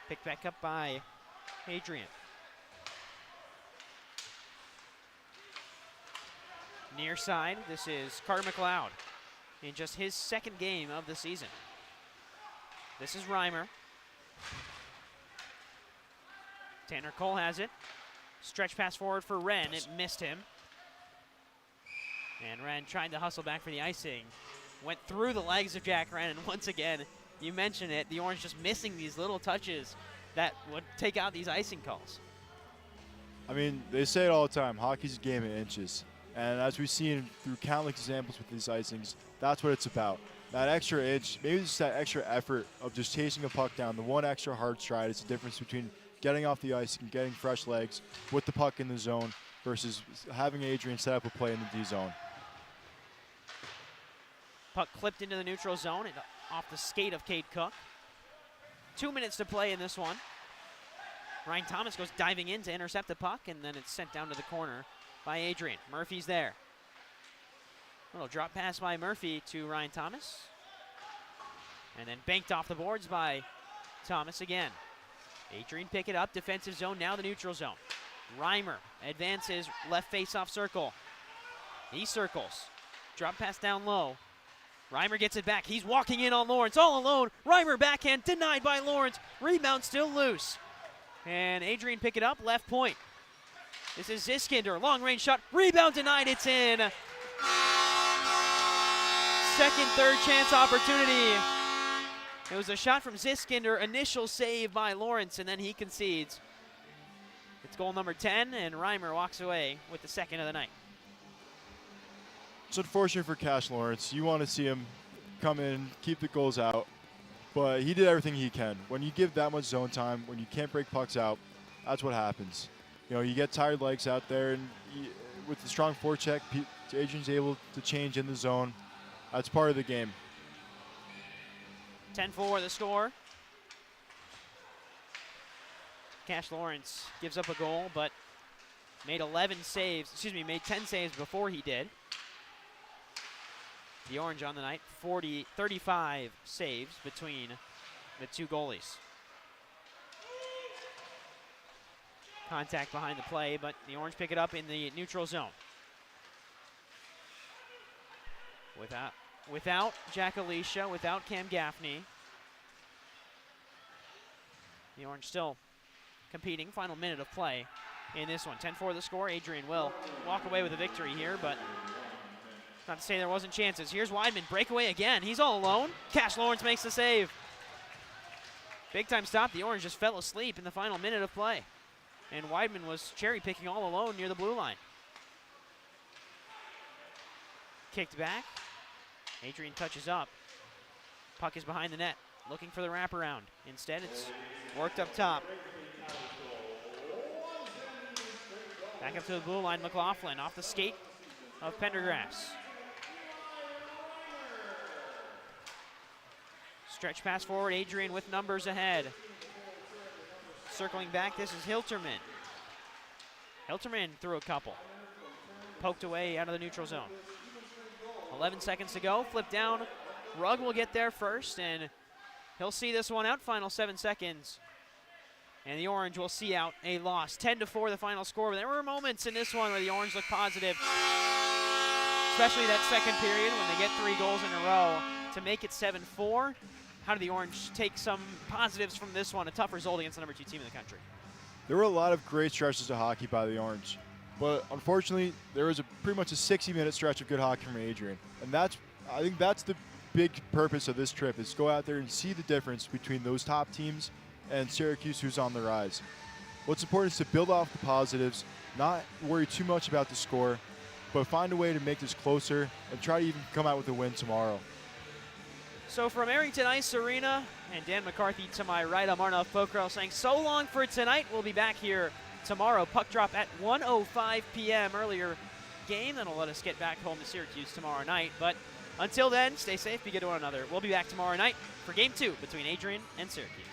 Picked back up by Adrian. Near side, this is Carter McLeod in just his second game of the season. This is Reimer. Tanner Cole has it. Stretch pass forward for Wren. It missed him. And Wren tried to hustle back for the icing. Went through the legs of Jack Wren, and once again, you mentioned it, the Orange just missing these little touches that would take out these icing calls. I mean, they say it all the time, hockey's a game of inches. And as we've seen through countless examples with these icings, that's what it's about. That extra inch, maybe just that extra effort of just chasing a puck down, the one extra hard stride is the difference between getting off the ice and getting fresh legs with the puck in the zone versus having Adrian set up a play in the D zone. Puck clipped into the neutral zone and off the skate of Cade Cook. 2 minutes to play in this one. Ryan Thomas goes diving in to intercept the puck, and then it's sent down to the corner by Adrian. Murphy's there. Little drop pass by Murphy to Ryan Thomas. And then banked off the boards by Thomas again. Adrian pick it up, defensive zone, now the neutral zone. Reimer advances, left face-off circle. He circles. Drop pass down low. Reimer gets it back. He's walking in on Lawrence all alone. Reimer backhand denied by Lawrence. Rebound still loose. And Adrian pick it up, left point. This is Ziskinder, long range shot. Rebound denied, it's in. Second, third chance opportunity. It was a shot from Ziskinder, initial save by Lawrence, and then he concedes. It's goal number 10, and Reimer walks away with the second of the night. It's unfortunate for Cash Lawrence. You want to see him come in, keep the goals out, but he did everything he can. When you give that much zone time, when you can't break pucks out, that's what happens. You know, you get tired legs out there, and with the strong forecheck, Adrian's able to change in the zone. That's part of the game. 10-4 the score. Cash Lawrence gives up a goal, but made 10 saves before he did. The Orange on the night, 35 saves between the two goalies. Contact behind the play, but the Orange pick it up in the neutral zone. Without Jack Alicia, without Cam Gaffney. The Orange still competing. Final minute of play in this one. 10-4 the score. Adrian will walk away with a victory here, but not to say there wasn't chances. Here's Weidman, breakaway again. He's all alone. Cash Lawrence makes the save. Big time stop. The Orange just fell asleep in the final minute of play. And Weidman was cherry picking all alone near the blue line. Kicked back. Adrian touches up. Puck is behind the net, looking for the wraparound. Instead, it's worked up top. Back up to the blue line, McLaughlin off the skate of Pendergrass. Stretch pass forward, Adrian with numbers ahead. Circling back, this is Hilterman. Hilterman threw a couple. Poked away out of the neutral zone. 11 seconds to go, flip down. Rugg will get there first, and he'll see this one out, final 7 seconds. And the Orange will see out a loss. 10-4 the final score, but there were moments in this one where the Orange looked positive, especially that second period when they get 3 goals in a row. To make it 7-4, how did the Orange take some positives from this one, a tough result against the number 2 team in the country? There were a lot of great stretches of hockey by the Orange, but unfortunately, there was pretty much a 60-minute stretch of good hockey from Adrian, and I think that's the big purpose of this trip, is go out there and see the difference between those top teams and Syracuse, who's on the rise. What's important is to build off the positives, not worry too much about the score, but find a way to make this closer and try to even come out with a win tomorrow. So from Arrington Ice Arena, and Dan McCarthy to my right, I'm Arnav Pokhrel saying so long for tonight. We'll be back here tomorrow. Puck drop at 1:05 p.m. Earlier game that'll let us get back home to Syracuse tomorrow night. But until then, stay safe, be good to one another. We'll be back tomorrow night for Game 2 between Adrian and Syracuse.